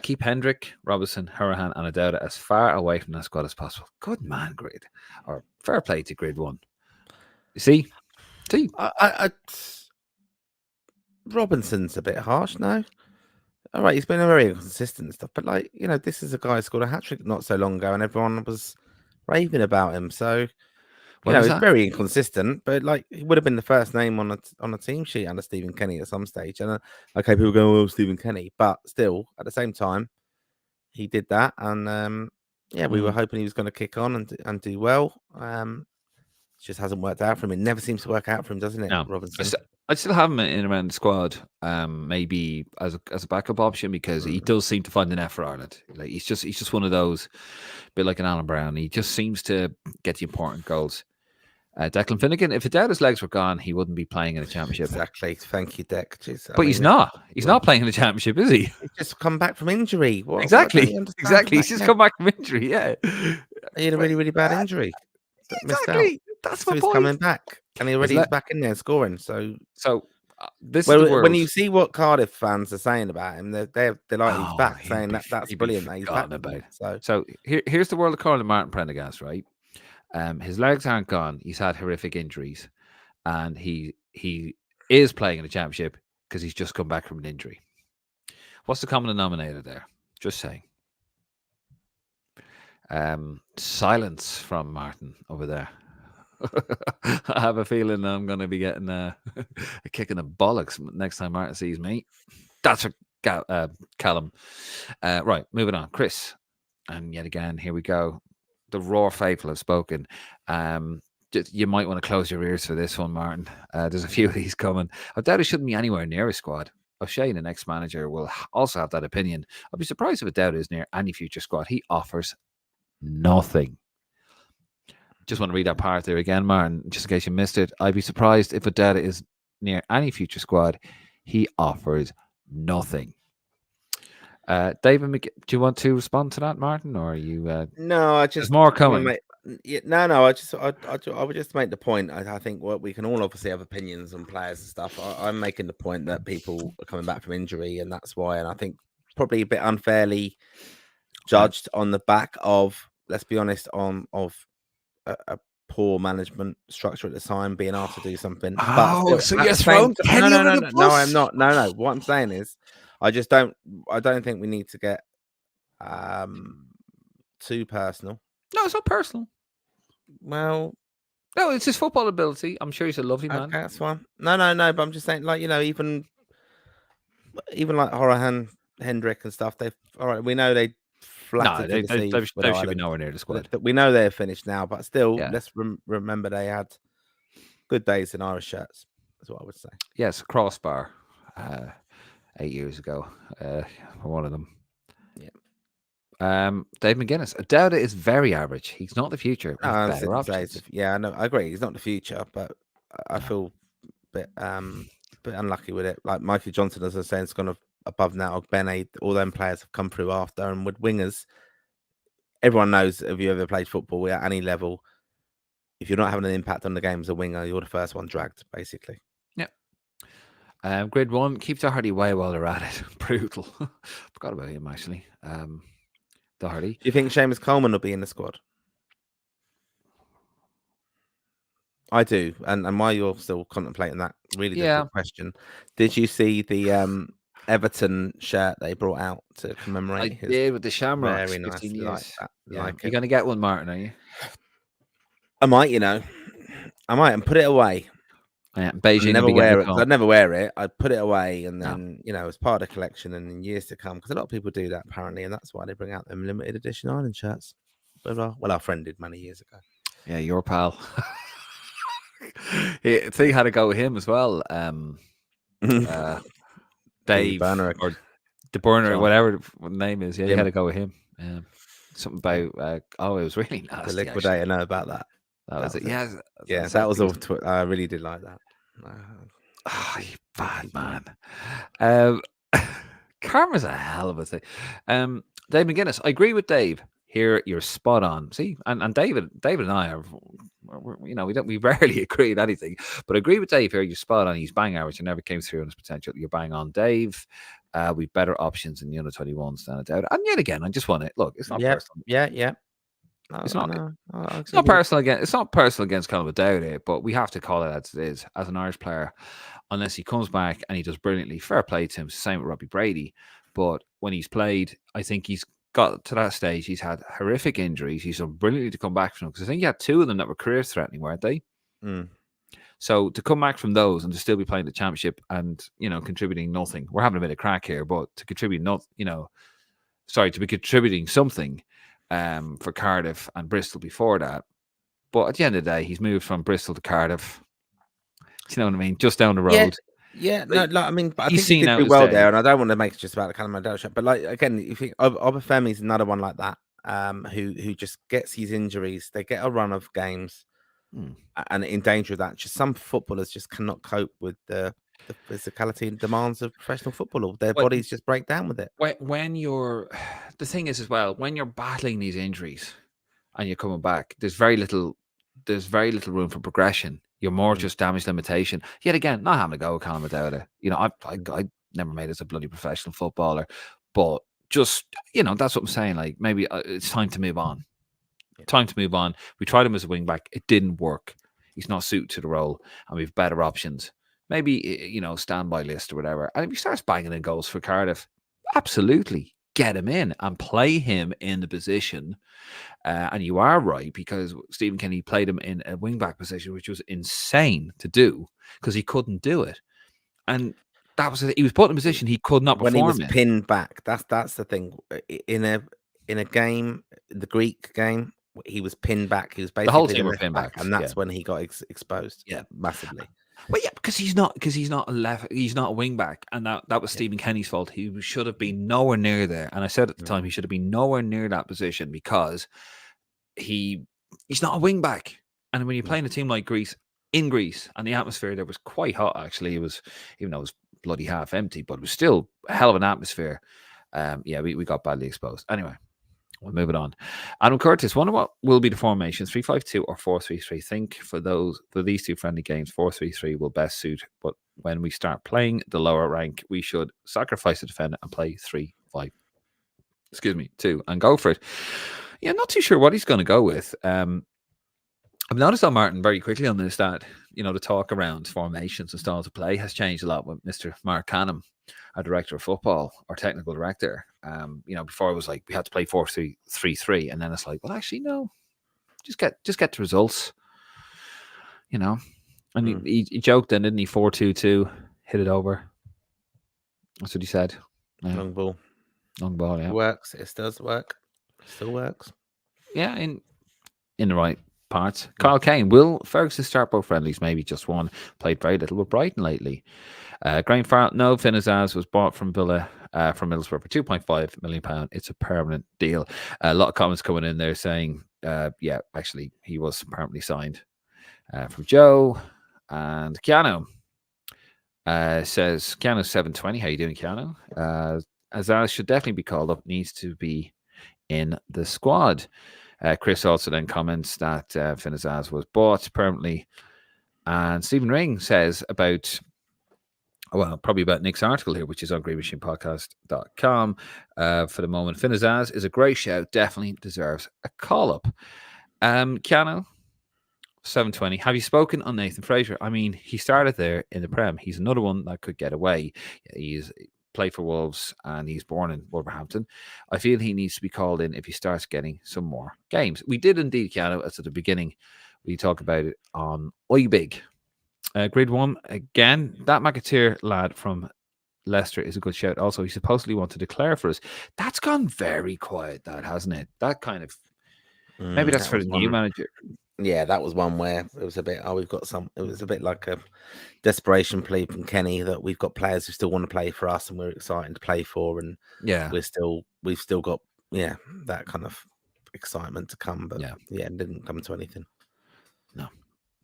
Speaker 1: Keep Hendrick, Robinson, Hurahan, and Adauda as far away from that squad as possible. Good man, Grid. Or fair play to Grid 1. You see?
Speaker 2: Robinson's a bit harsh, no? All right, he's been very inconsistent and stuff, but like, this is a guy who scored a hat-trick not so long ago, and everyone was raving about him. So, it's very inconsistent, but like he would have been the first name on a team sheet under Stephen Kenny at some stage. And okay, people go, "Well, Stephen Kenny," but still, at the same time, he did that, and we were hoping he was going to kick on and do well. Just hasn't worked out for him. It never seems to work out for him, doesn't it,
Speaker 1: no.
Speaker 2: Robinson?
Speaker 1: I'd still have him in around the squad, maybe as a backup option, because he does seem to find an F for Ireland. Like he's just one of those, a bit like an Alan Brown. He just seems to get the important goals. Declan Finnegan, if Adauda's legs were gone, he wouldn't be playing in the championship.
Speaker 2: Exactly. Thank you, Deck.
Speaker 1: But he's not. He's not playing in the championship, is he?
Speaker 2: He's just come back from injury.
Speaker 1: Exactly. He's just come back from injury. Yeah.
Speaker 2: He had a really, really bad injury.
Speaker 1: Exactly. That's my
Speaker 2: point.
Speaker 1: He's
Speaker 2: coming back, and he already is back in there scoring. So
Speaker 1: this is the world.
Speaker 2: When you see what Cardiff fans are saying about him, they're like he's back, saying that's brilliant. That he's back about.
Speaker 1: So here's the world of calling Martin Prendergast, right? His legs aren't gone. He's had horrific injuries, and he is playing in the championship because he's just come back from an injury. What's the common denominator there? Just saying. Silence from Martin over there. I have a feeling I'm going to be getting a kick in the bollocks next time Martin sees me. That's a Callum. Right, moving on. Chris. And yet again, here we go. The raw faithful have spoken. You might want to close your ears for this one, Martin. There's a few of these coming. I doubt it shouldn't be anywhere near a squad. O'Shea, the next manager, will also have that opinion. I'd be surprised if Adauda is near any future squad. He offers nothing. Just want to read that part there again, Martin, just in case you missed it. I'd be surprised if Adauda is near any future squad. He offers nothing. David, do you want to respond to that, Martin, or are you?
Speaker 2: No, I just
Speaker 1: there's more coming.
Speaker 2: No, I would just make the point. I think we can all obviously have opinions on players and stuff. I'm making the point that people are coming back from injury, and that's why. And I think probably a bit unfairly judged on the back of, let's be honest, of a poor management structure at the time, being asked to do something.
Speaker 1: Oh, so you're throwing Kenny under the bus?
Speaker 2: No, I'm not. No. What I'm saying is, I don't think we need to get too personal.
Speaker 1: No, it's not personal.
Speaker 2: Well,
Speaker 1: no, it's his football ability. I'm sure he's a lovely man.
Speaker 2: Okay, that's fine. No. But I'm just saying, like, even like Horahan, Hendrick, and stuff. We know they flattered to the sea.
Speaker 1: They should be nowhere near the squad.
Speaker 2: We know they're finished now, but still, let's remember they had good days in Irish shirts. That's what I would say.
Speaker 1: Yes, crossbar. 8 years ago, for one of them. Yeah. Dave McGuinness. Adauda is very average. He's not the future.
Speaker 2: I know. I agree. He's not the future, but I feel a bit unlucky with it. Like Mikey Johnson, as I was saying, it's gone above now. Bene, all them players have come through after, and with wingers, everyone knows if you ever played football at any level, if you're not having an impact on the game as a winger, you're the first one dragged, basically.
Speaker 1: Grid 1, keep Doherty away while they're at it. Brutal. Forgot about him, actually. Doherty.
Speaker 2: Do you think Seamus Coleman will be in the squad? I do. And why you're still contemplating that really difficult question. Did you see the Everton shirt they brought out to commemorate
Speaker 1: his did, with the Shamrocks.
Speaker 2: Very nice. Like that.
Speaker 1: You're going to get one, Martin, are you?
Speaker 2: I might, and put it away.
Speaker 1: Yeah, Beijing.
Speaker 2: I'd never wear it. I'd never wear it. I'd put it away, and then as part of the collection, and in years to come, because a lot of people do that apparently, and that's why they bring out them limited edition Ireland shirts. But our friend did many years ago.
Speaker 1: Yeah, your pal. Thing had to go with him as well. Dave
Speaker 2: Burner
Speaker 1: or the Burner, whatever the name is. Yeah, you had to go with him. Something about it was really nasty.
Speaker 2: The liquidator
Speaker 1: actually.
Speaker 2: know about that.
Speaker 1: That was it.
Speaker 2: Yeah, that was all. I really did like that.
Speaker 1: Oh, you bad man. Um, karma's a hell of a thing. Dave McGuinness, I agree with Dave. Here, you're spot on. See, and David and I are, we rarely agree at anything, but I agree with Dave here. You're spot on. He's bang average. He never came through on his potential. You're bang on, Dave. We've better options in the under 21s than a doubt. And yet again, I just want it. Look, it's not
Speaker 2: Yeah,
Speaker 1: personal.
Speaker 2: yeah.
Speaker 1: It's not.
Speaker 2: I
Speaker 1: It's
Speaker 2: agree
Speaker 1: not
Speaker 2: with you.
Speaker 1: personal against. It's not personal against Conor Without, but we have to call it as it is. As an Irish player, unless he comes back and he does brilliantly, fair play to him. Same with Robbie Brady. But when he's played, I think he's got to that stage. He's had horrific injuries. He's done brilliantly to come back from them because I think he had two of them that were career threatening, weren't they?
Speaker 2: Mm.
Speaker 1: So to come back from those and to still be playing the championship and contributing nothing, we're having a bit of crack here, but to contribute to be contributing something for Cardiff and Bristol before that. But at the end of the day, he's moved from Bristol to Cardiff. Do you know what I mean? Just down the road.
Speaker 2: Yeah. No, I mean, but I
Speaker 1: He's
Speaker 2: think he
Speaker 1: seen
Speaker 2: did
Speaker 1: out
Speaker 2: do
Speaker 1: his
Speaker 2: well
Speaker 1: day.
Speaker 2: there, and I don't want to make it just about the Callum shot. But again, you think Obafemi is another one like that, who just gets his injuries. They get a run of games, and in danger of that. Just some footballers just cannot cope with the physicality and demands of professional football. Their bodies just break down with it.
Speaker 1: When you're, the thing is as well, when you're battling these injuries and you're coming back, there's very little room for progression. You're more just damage limitation. Yet again, not having to go with Callum without it. I never made it as a bloody professional footballer, but just that's what I'm saying. Like maybe it's time to move on. Time to move on. We tried him as a wing back. It didn't work. He's not suited to the role, and we've better options. Maybe standby list or whatever. And if he starts banging in goals for Cardiff, absolutely get him in and play him in the position. And you are right, because Stephen Kenny played him in a wing back position, which was insane to do because he couldn't do it. And that was he was put in a position he could not
Speaker 2: When he was
Speaker 1: perform in.
Speaker 2: pinned back, that's the thing. In a game, the Greek game, he was pinned back. He was basically
Speaker 1: The whole team were
Speaker 2: left
Speaker 1: pinned
Speaker 2: back,
Speaker 1: back,
Speaker 2: and that's when he got exposed.
Speaker 1: Yeah.
Speaker 2: Massively.
Speaker 1: Well, yeah, because he's not a wing back, and that was Stephen Kenny's fault. He should have been nowhere near there. And I said at the time he should have been nowhere near that position because he's not a wing back. And when you're playing a team like Greece, and the atmosphere there was quite hot actually. It was, even though it was bloody half empty, but it was still a hell of an atmosphere. We got badly exposed. Anyway, we'll move it on. Adam Curtis, wonder what will be the formation, 3-5-2 or 4-3-3. Think for these two friendly games, 4-3-3 will best suit. But when we start playing the lower rank, we should sacrifice the defender and play 3-5. 2 and go for it. Yeah, not too sure what he's going to go with. I've noticed on Martin very quickly on this that the talk around formations and styles of play has changed a lot with Mr. Mark Canham, our director of football, our technical director. Before it was like we had to play 4-3-3, and then it's like, well, actually, no, just get the results. And he joked then, didn't he? 4-2-2, hit it over. That's what he said. Yeah.
Speaker 2: Long ball,
Speaker 1: yeah.
Speaker 2: It works. It does work. It still works.
Speaker 1: Yeah, in the right parts. Kyle Kane, will Ferguson start both friendlies? Maybe just one. Played very little with Brighton lately. Graham Farrell, no. Finn Azaz was bought from Villa, from Middlesbrough for £2.5 million. It's a permanent deal. A lot of comments coming in there saying, actually, he was permanently signed. From Joe and Keanu. Says Keanu 720. How you doing, Keanu? Azaz should definitely be called up. Needs to be in the squad. Chris also then comments that Finn Azaz was bought permanently. And Stephen Ring says about, probably about Nick's article here, which is on greenmachinepodcast.com. For the moment, Finn Azaz is a great shout. Definitely deserves a call-up. Keanu, 720. Have you spoken on Nathan Fraser? I mean, he started there in the Prem. He's another one that could get away. He's played for Wolves and he's born in Wolverhampton. I feel he needs to be called in if he starts getting some more games. We did indeed, Keanu, as at the beginning. We talk about it on Oibig. Grid 1, again, that McAteer lad from Leicester is a good shout. Also, he supposedly wanted to declare for us. That's gone very quiet, that, hasn't it? That kind of, maybe that's for the new manager.
Speaker 2: Yeah, that was one where it was a bit, we've got some, it was a bit like a desperation plea from Kenny that we've got players who still want to play for us and we're excited to play for, and we've still got that kind of excitement to come, but it didn't come to anything.
Speaker 1: No.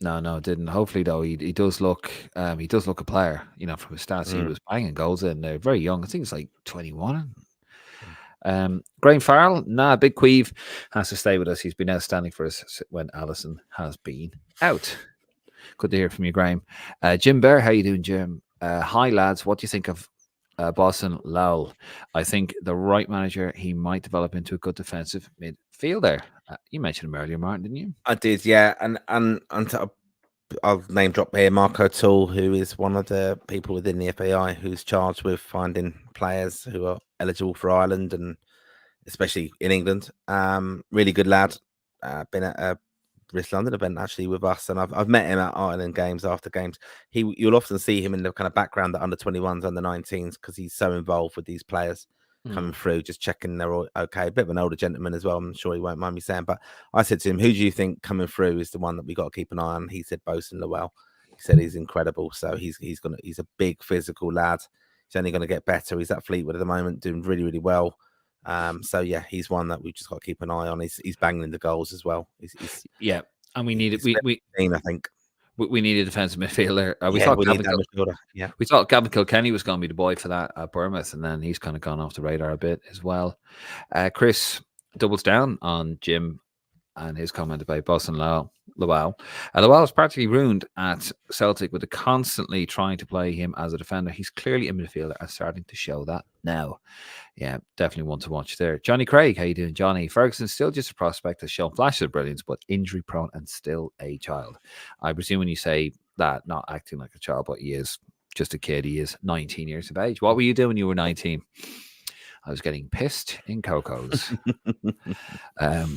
Speaker 1: No, it didn't. Hopefully, though, he does look a player. From his stats, he
Speaker 2: Mm.
Speaker 1: was banging goals in there. Very young. I think he's like 21. Graham Farrell, big queeve, has to stay with us. He's been outstanding for us when Allison has been out. Good to hear from you, Graham. Jim Bear, how you doing, Jim? Hi, lads. What do you think of Boston Lowell? I think the right manager, he might develop into a good defensive midfielder. You mentioned him earlier, Martin, didn't you?
Speaker 2: I did, yeah, I'll name drop here Marco Toole, who is one of the people within the FAI who's charged with finding players who are eligible for Ireland and especially in England. Really good lad. Been at a British London event actually with us, and I've met him at Ireland games after games. You'll often see him in the kind of background at under 21s, under 19s because he's so involved with these players coming through, just checking they're all okay. A bit of an older gentleman as well. I'm sure he won't mind me saying, but I said to him, "Who do you think coming through is the one that we got to keep an eye on?" He said, "Bosun Llewell." He said he's incredible. So he's a big physical lad. He's only going to get better. He's at Fleetwood at the moment, doing really, really well. So yeah, he's one that we've just got to keep an eye on. He's banging the goals as well.
Speaker 1: Yeah, and we need it.
Speaker 2: I think
Speaker 1: we need a defensive midfielder.
Speaker 2: We need that midfielder. Yeah,
Speaker 1: we thought Gavin Kilkenny was going to be the boy for that at Bournemouth, and then he's kind of gone off the radar a bit as well. Chris doubles down on Jim and his comment about Boston Lowell. Lowell is practically ruined at Celtic with constantly trying to play him as a defender. He's clearly a midfielder and starting to show that now. Yeah, definitely one to watch there. Johnny Craig, how you doing, Johnny? Ferguson's still just a prospect, has shown flashes of brilliance, but injury prone and still a child. I presume when you say that, not acting like a child, but he is just a kid. He is 19 years of age. What were you doing when you were 19? I was getting pissed in Coco's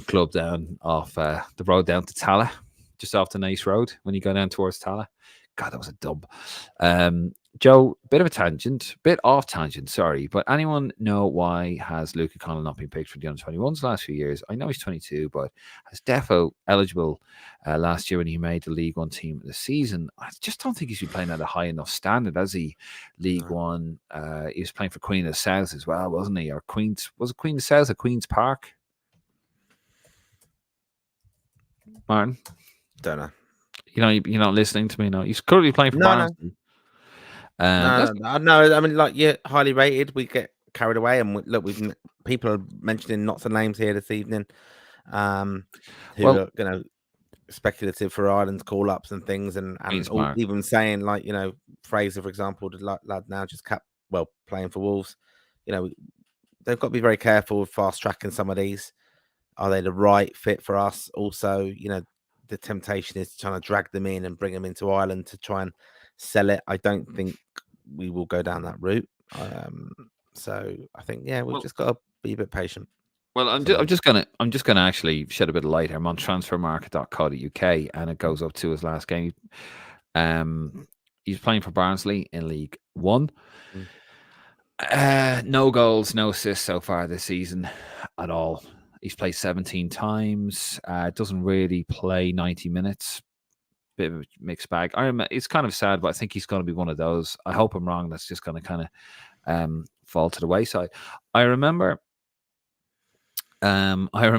Speaker 1: club down off the road down to Tala, just off the Nice Road when you go down towards Tala. God, that was a dub. Joe, bit off tangent, sorry, but anyone know why has Luke O'Connell not been picked for the under-21s the last few years? I know he's 22, but as defo eligible last year when he made the League One team of the season, I just don't think he's been playing at a high enough standard, as he League One. He was playing for Queen of the South as well, wasn't he? Or Queen's, was it Queen of the South or Queen's Park? Martin?
Speaker 2: Don't know.
Speaker 1: You're not listening to me now. He's currently playing for Barnsley.
Speaker 2: No. I mean, like, you're highly rated. We get carried away, and people are mentioning lots of names here this evening, who are speculative for Ireland's call ups and things, and even saying like Fraser, for example, the lad now just playing for Wolves. They've got to be very careful with fast tracking some of these. Are they the right fit for us? Also, the temptation is trying to drag them in and bring them into Ireland to try and sell it. I don't think we will go down that route. So I think we've just got to be a bit patient.
Speaker 1: Well, I'm just gonna actually shed a bit of light here. I'm on transfermarket.co.uk, and it goes up to his last game. He's playing for Barnsley in League One. No goals, no assists so far this season at all. He's played 17 times. Doesn't really play 90 minutes. Bit of a mixed bag. It's kind of sad, but I think he's going to be one of those. I hope I'm wrong. That's just going to kind of fall to the wayside. I remember. I can't wait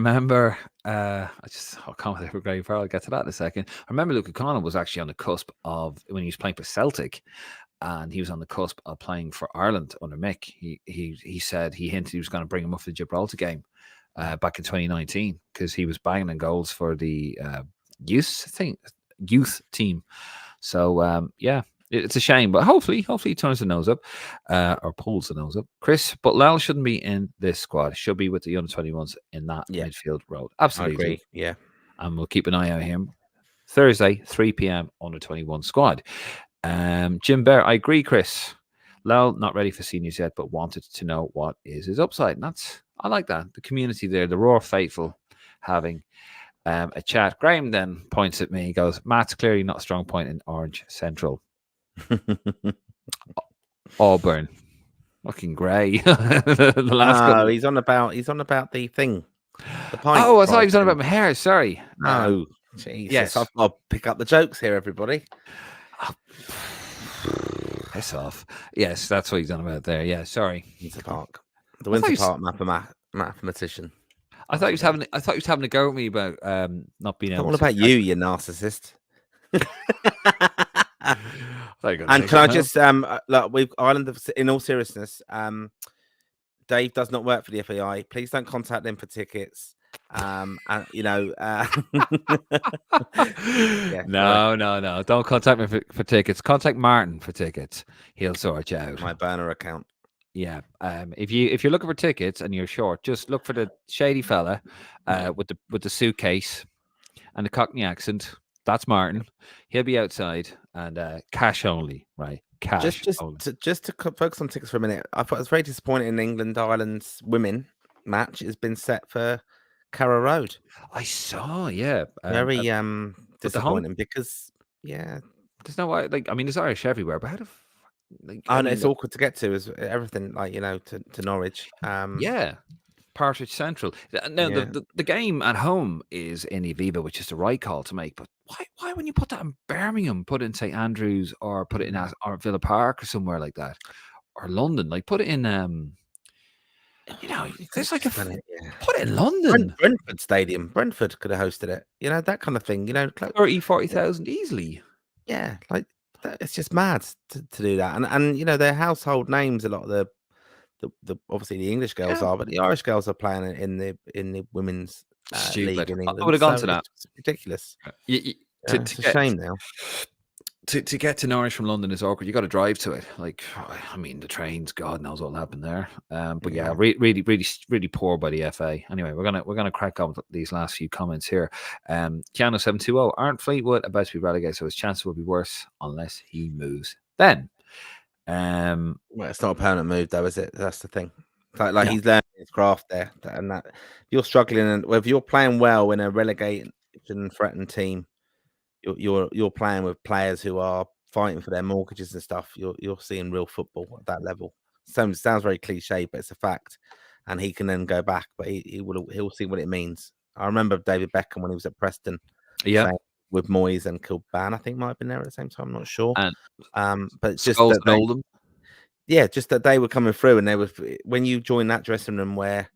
Speaker 1: for Graham Farrell. I'll get to that in a second. I remember Luke O'Connell was actually on the cusp of, when he was playing for Celtic, and he was on the cusp of playing for Ireland under Mick. He said he hinted he was going to bring him up for the Gibraltar game back in 2019 because he was banging in goals for the youth team. So it's a shame, but hopefully he turns the nose up or pulls the nose up. Chris, but Lowell shouldn't be in this squad. Should be with the under-21s in that midfield role. Absolutely.
Speaker 2: I agree. Yeah.
Speaker 1: And we'll keep an eye on him. Thursday, 3 p.m. under-21 squad. Jim Bear, I agree, Chris. Lowell not ready for seniors yet, but wanted to know what is his upside. And I like that. The community there, the Raw faithful having a chat. Graham then points at me. He goes, Matt's clearly not a strong point in Orange Central. Auburn, looking grey.
Speaker 2: He's on about the thing. The pint.
Speaker 1: Oh, I thought he was on about my hair. Sorry.
Speaker 2: No, Jesus.
Speaker 1: Yes,
Speaker 2: I'll pick up the jokes here, everybody.
Speaker 1: Piss off. Yes, that's what he's on about there. Yeah, sorry.
Speaker 2: Windsor Park, the Windsor Park mathematician.
Speaker 1: I thought he was having a go at me about not being able.
Speaker 2: All about you narcissist.
Speaker 1: They're going to
Speaker 2: And
Speaker 1: take
Speaker 2: can I
Speaker 1: them home.
Speaker 2: just look, we've Ireland in all seriousness, Dave does not work for the FAI. Please don't contact them for tickets. And yeah, sorry,
Speaker 1: No. Don't contact me for tickets. Contact Martin for tickets. He'll sort you out.
Speaker 2: my burner account.
Speaker 1: Yeah. If you're looking for tickets and you're short, just look for the shady fella with the suitcase and the Cockney accent. That's Martin. He'll be outside and cash only, right?
Speaker 2: Just
Speaker 1: Cash
Speaker 2: just
Speaker 1: only.
Speaker 2: to, just to focus on tickets for a minute. I thought it was very disappointing in England Ireland's women match has been set for Carrow Road.
Speaker 1: I saw, yeah.
Speaker 2: Very
Speaker 1: But the home,
Speaker 2: disappointing because yeah,
Speaker 1: there's no way. Like, I mean, there's Irish everywhere, but how the like? I
Speaker 2: and
Speaker 1: mean,
Speaker 2: it's awkward to get to is everything like to Norwich.
Speaker 1: yeah. Partridge Central. Now
Speaker 2: Yeah,
Speaker 1: the game at home is in Aviva, which is the right call to make. But why when you put that in Birmingham, put it in St Andrews or put it in or Villa Park or somewhere like that, or London, like put it in
Speaker 2: you could
Speaker 1: there's
Speaker 2: have
Speaker 1: like
Speaker 2: just done it. Yeah.
Speaker 1: put it in London.
Speaker 2: Brentford Stadium. Brentford could have hosted it. That kind of thing.
Speaker 1: 40,000 easily.
Speaker 2: Yeah, like it's just mad to do that. And they're household names. A lot of the obviously the English girls
Speaker 1: Yeah.
Speaker 2: are, but the Irish girls are playing in the women's league
Speaker 1: Stupid.
Speaker 2: in
Speaker 1: I would
Speaker 2: England.
Speaker 1: have gone
Speaker 2: So
Speaker 1: to that.
Speaker 2: it's ridiculous.
Speaker 1: To
Speaker 2: It's a shame now.
Speaker 1: to get to Norwich from London is awkward. You got to drive to it. Like, I mean, the trains, God knows what'll happen there. But yeah, really poor by the FA. Anyway, we're gonna crack on with these last few comments here. Keanu 720, aren't Fleetwood about to be relegated, so his chances will be worse unless he moves. Then,
Speaker 2: Well, it's not a permanent move though, is it? That's the thing. Like
Speaker 1: no,
Speaker 2: he's learning his craft there, and that if you're struggling and if you're playing well in a relegation threatened team, you're playing with players who are fighting for their mortgages and stuff. You're seeing real sounds very cliche, but it's a fact. And he can then go back, but he'll see what it means. I remember David Beckham when he was at Preston,
Speaker 1: yeah,
Speaker 2: saying with Moyes and Kilban, I think might have been there at the same time. I'm not sure.
Speaker 1: and
Speaker 2: But it's just
Speaker 1: Scholes
Speaker 2: that
Speaker 1: and Oldham.
Speaker 2: just that they were coming through, and they were when you join that dressing room where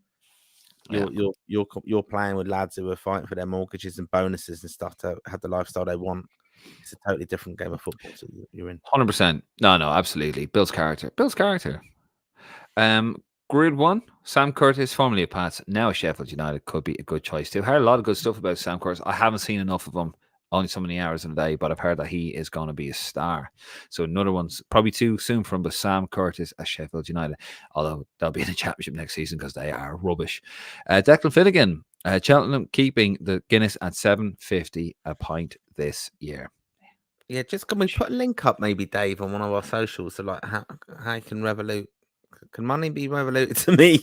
Speaker 2: you're playing with lads who are fighting for their mortgages and bonuses and stuff to have the lifestyle they want. It's a totally different game of football. So you're in
Speaker 1: 100%. No, absolutely. Bill's character. Grid 1, Sam Curtis, formerly of Pats, now at Sheffield United, could be a good choice too. Heard a lot of good stuff about Sam Curtis. I haven't seen enough of him, only so many hours in a day, but I've heard that he is going to be a star. So another one's probably too soon for him, but Sam Curtis at Sheffield United, although they'll be in the championship next season because they are rubbish. Declan Finnegan, Cheltenham keeping the Guinness at $7.50 a pint this year.
Speaker 2: Yeah, just can we put a link up maybe, Dave, on one of our socials so like how you can Revolut. Can money be revoluted to me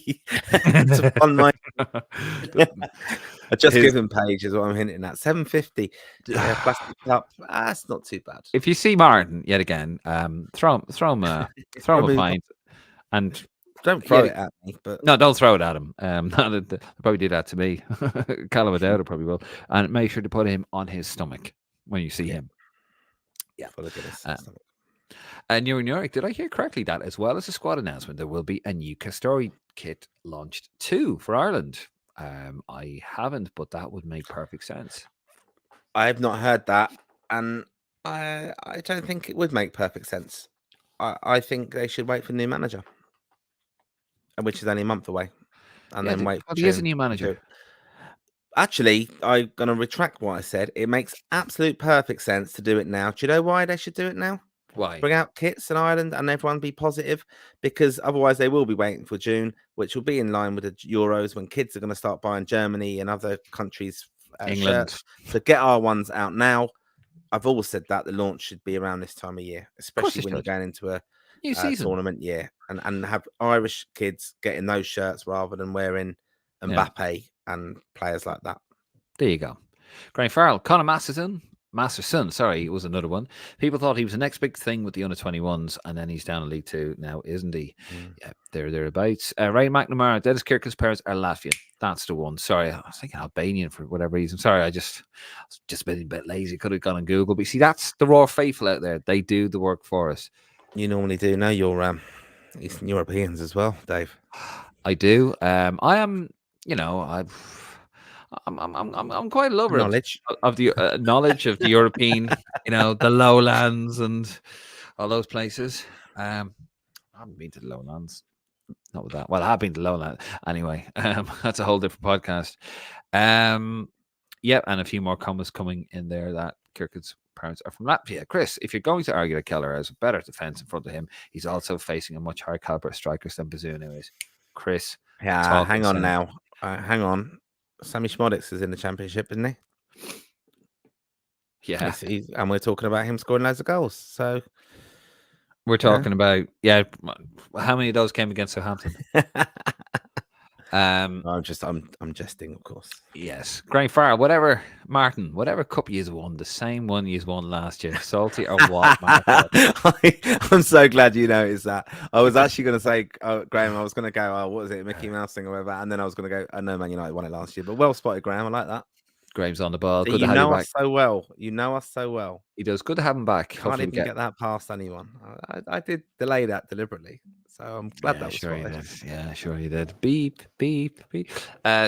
Speaker 2: to fund my a Just Giving page is what I'm hinting at. $7.50 plastic cup. That's not too bad.
Speaker 1: If you see Martin yet again, throw him a pint, and
Speaker 2: don't throw it at me. But
Speaker 1: no, don't throw it at him. They'll probably do that to me. Callum O'Dowd probably will, and make sure to put him on his stomach when you see him. Yeah. New York, did I hear correctly that as well as the squad announcement, there will be a new Castori kit launched too for Ireland? I haven't, but that would make perfect sense.
Speaker 2: I have not heard that, and I don't think it would make perfect sense. I think they should wait for the new manager, which is only a month away, and then wait.
Speaker 1: He is a new manager.
Speaker 2: Actually, I'm going to retract what I said. It makes absolute perfect sense to do it now. Do you know why they should do it now?
Speaker 1: Why?
Speaker 2: Bring out kits in Ireland and everyone be positive, because otherwise they will be waiting for June, which will be in line with the Euros when kids are going to start buying Germany and other countries'
Speaker 1: England.
Speaker 2: shirts. So get our ones out now. I've always said that the launch should be around this time of year, especially when you're going into a
Speaker 1: new season
Speaker 2: tournament year, and have Irish kids getting those shirts rather than wearing Mbappe and players like that.
Speaker 1: There you go. Graham Farrell, Conor Masterson, sorry, it was another one. People thought he was the next big thing with the under-21s, and then he's down in League Two now, isn't he? Yeah, thereabouts. Ray McNamara, Dennis Kirk's parents are Latvian. That's the one. Sorry, I was thinking Albanian for whatever reason. Sorry, I was just been a bit lazy. Could have gone on Google. But you see, that's the raw faithful out there. They do the work for us.
Speaker 2: You normally do know your Eastern Europeans as well, Dave.
Speaker 1: I do. I am, I'm quite a lover
Speaker 2: Knowledge.
Speaker 1: of the knowledge of the European, the lowlands and all those places. I haven't been to the lowlands. Not with that. Well, I have been to lowland anyway. That's a whole different podcast. Yeah, and a few more comments coming in there that Kirkwood's parents are from Latvia. Chris, if you're going to argue that Keller has a better defense in front of him, he's also facing a much higher caliber of strikers than Bazunu is. Chris,
Speaker 2: Yeah, hang on now. Hang on. Sammy Schmodix is in the championship, isn't he?
Speaker 1: Yeah.
Speaker 2: And we're talking about him scoring loads of goals. So
Speaker 1: we're talking about, how many of those came against Southampton?
Speaker 2: I'm jesting, of course.
Speaker 1: Yes, Graham Farrell, whatever cup you've won, the same one you've won last year, salty or what?
Speaker 2: I'm so glad you noticed that. I was actually going to say, Graham, I was going to go, what was it, Mickey Mouse thing or whatever, and then I was going to go, I know Man United won it last year, but well spotted, Graham. I like that.
Speaker 1: Graham's on the ball.
Speaker 2: So
Speaker 1: good to have you back.
Speaker 2: Us so well. You know us so well.
Speaker 1: He does. Good to have him back.
Speaker 2: Can't even get that past anyone. I did delay that deliberately. So I'm glad that was
Speaker 1: sure
Speaker 2: spotted.
Speaker 1: you did. Yeah, sure you did. Beep, beep, beep.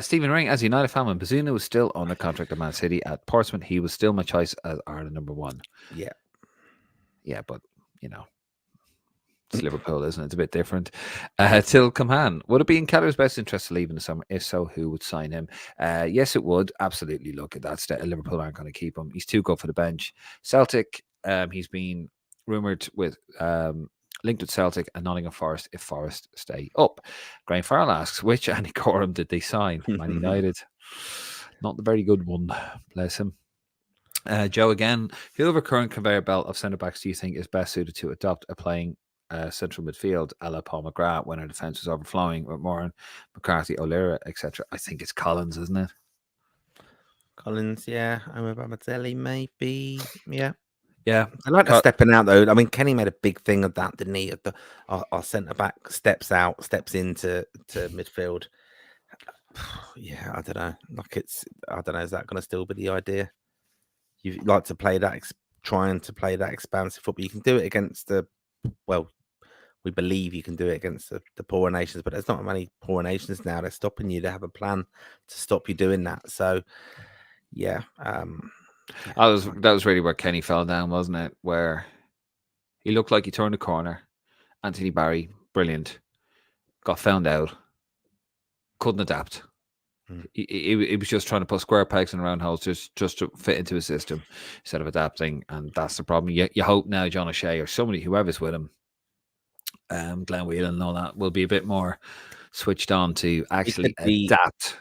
Speaker 1: Stephen Ring, as a United fan, when Bazunu was still on the contract at Man City at Portsmouth, he was still my choice as Ireland number one.
Speaker 2: Yeah.
Speaker 1: Yeah, but, it's Liverpool, isn't it? It's a bit different. Till Coman, would it be in Keller's best interest to leave in the summer? If so, who would sign him? Yes, it would. Absolutely. Look at that. Liverpool aren't going to keep him. He's too good for the bench. Celtic, he's been rumoured with... linked with Celtic and Nottingham Forest if Forest stay up. Graham Farrell asks, which Andy Coram did they sign? Man United. Not the very good one. Bless him. Joe again, who of a current conveyor belt of centre-backs do you think is best suited to adopt a playing central midfield a la Paul McGrath when our defence was overflowing with Moran, McCarthy, O'Leary, etc.? I think it's Collins, isn't it?
Speaker 2: Collins, yeah. Mazzelli, maybe. Yeah.
Speaker 1: Yeah,
Speaker 2: I like that stepping out though. I mean, Kenny made a big thing of that, didn't he? Our centre back steps into midfield. Yeah, I don't know. I don't know. Is that going to still be the idea? You like to play that, trying to play that expansive football. You can do it against we believe you can do it against the poorer nations, but there's not many poorer nations now. They're stopping you. They have a plan to stop you doing that. So, yeah.
Speaker 1: That was really where Kenny fell down, wasn't it? Where he looked like he turned a corner. Anthony Barry, brilliant. Got found out. Couldn't adapt. He was just trying to put square pegs in round holes just to fit into a system instead of adapting. And that's the problem. You hope now John O'Shea or somebody, whoever's with him, Glenn Whelan and all that, will be a bit more switched on to actually adapt.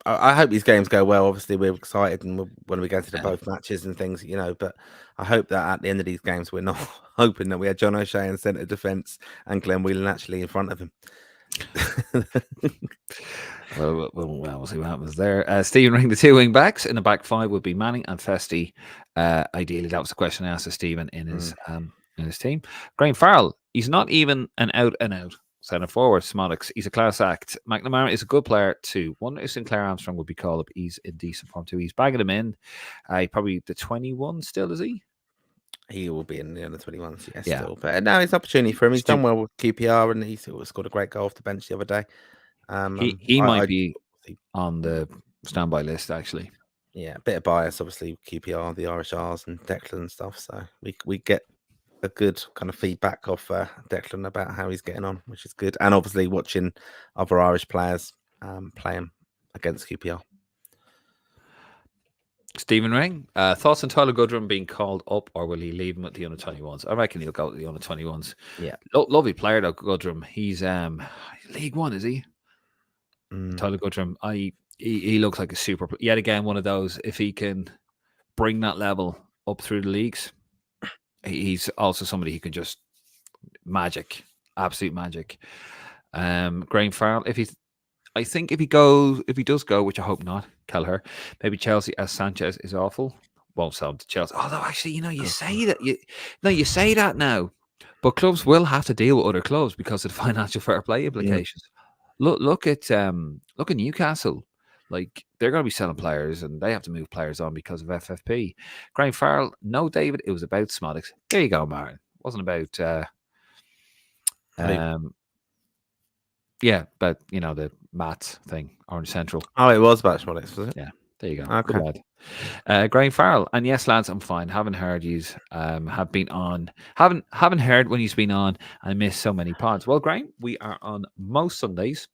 Speaker 2: I hope these games go well. Obviously, we're excited and when we go to the both matches and things, but I hope that at the end of these games, we're not hoping that we had John O'Shea in centre defence and Glenn Whelan actually in front of him.
Speaker 1: Well, we'll see what happens there. Stephen Ring, the two wing backs in the back five would be Manning and Festi. Ideally, that was the question I asked of Stephen in his team. Graham Farrell, he's not even an out centre forward. Smodix, he's a class act. McNamara is a good player too. One if Sinclair Armstrong would be called up. He's in decent form too. He's bagging him in. Probably the 21 still, is he?
Speaker 2: He will be in the under 21s, yeah, still. But now it's an opportunity for him. He's done well with QPR and he scored a great goal off the bench the other day.
Speaker 1: He might be on the standby list, actually.
Speaker 2: Yeah, a bit of bias, obviously, QPR, the Irish R's and Declan and stuff. So we get a good kind of feedback off Declan about how he's getting on, which is good. And obviously watching other Irish players playing against QPR.
Speaker 1: Stephen Ring, thoughts on Tyler Goodrum being called up, or will he leave him at the under 21s? I reckon he'll go to the under 21s.
Speaker 2: Yeah,
Speaker 1: lovely player though, Goodrum. He's League One, is he? Tyler Goodrum. He looks like a super. Yet again, one of those. If he can bring that level up through the leagues, he's also somebody who can just absolute magic. Graham Farrell, I think if he does go, which I hope not, Kelleher, maybe Chelsea as Sanchez is awful. Won't sell him to Chelsea. Although actually, you say that you say that now, but clubs will have to deal with other clubs because of the financial fair play implications. Look at Newcastle. Like, they're going to be selling players and they have to move players on because of FFP. Graham Farrell, no, David, it was about Smodix. There you go, Martin. It wasn't about Yeah, but the maths thing, Orange Central.
Speaker 2: Oh, it was Batchmonics, was it?
Speaker 1: Yeah, there you go. Good
Speaker 2: Okay.
Speaker 1: lad. Graham Farrell, and yes, lads, I'm fine. Haven't heard yous. Have been on. Haven't heard when you've been on. I missed so many pods. Well, Graham, we are on most Sundays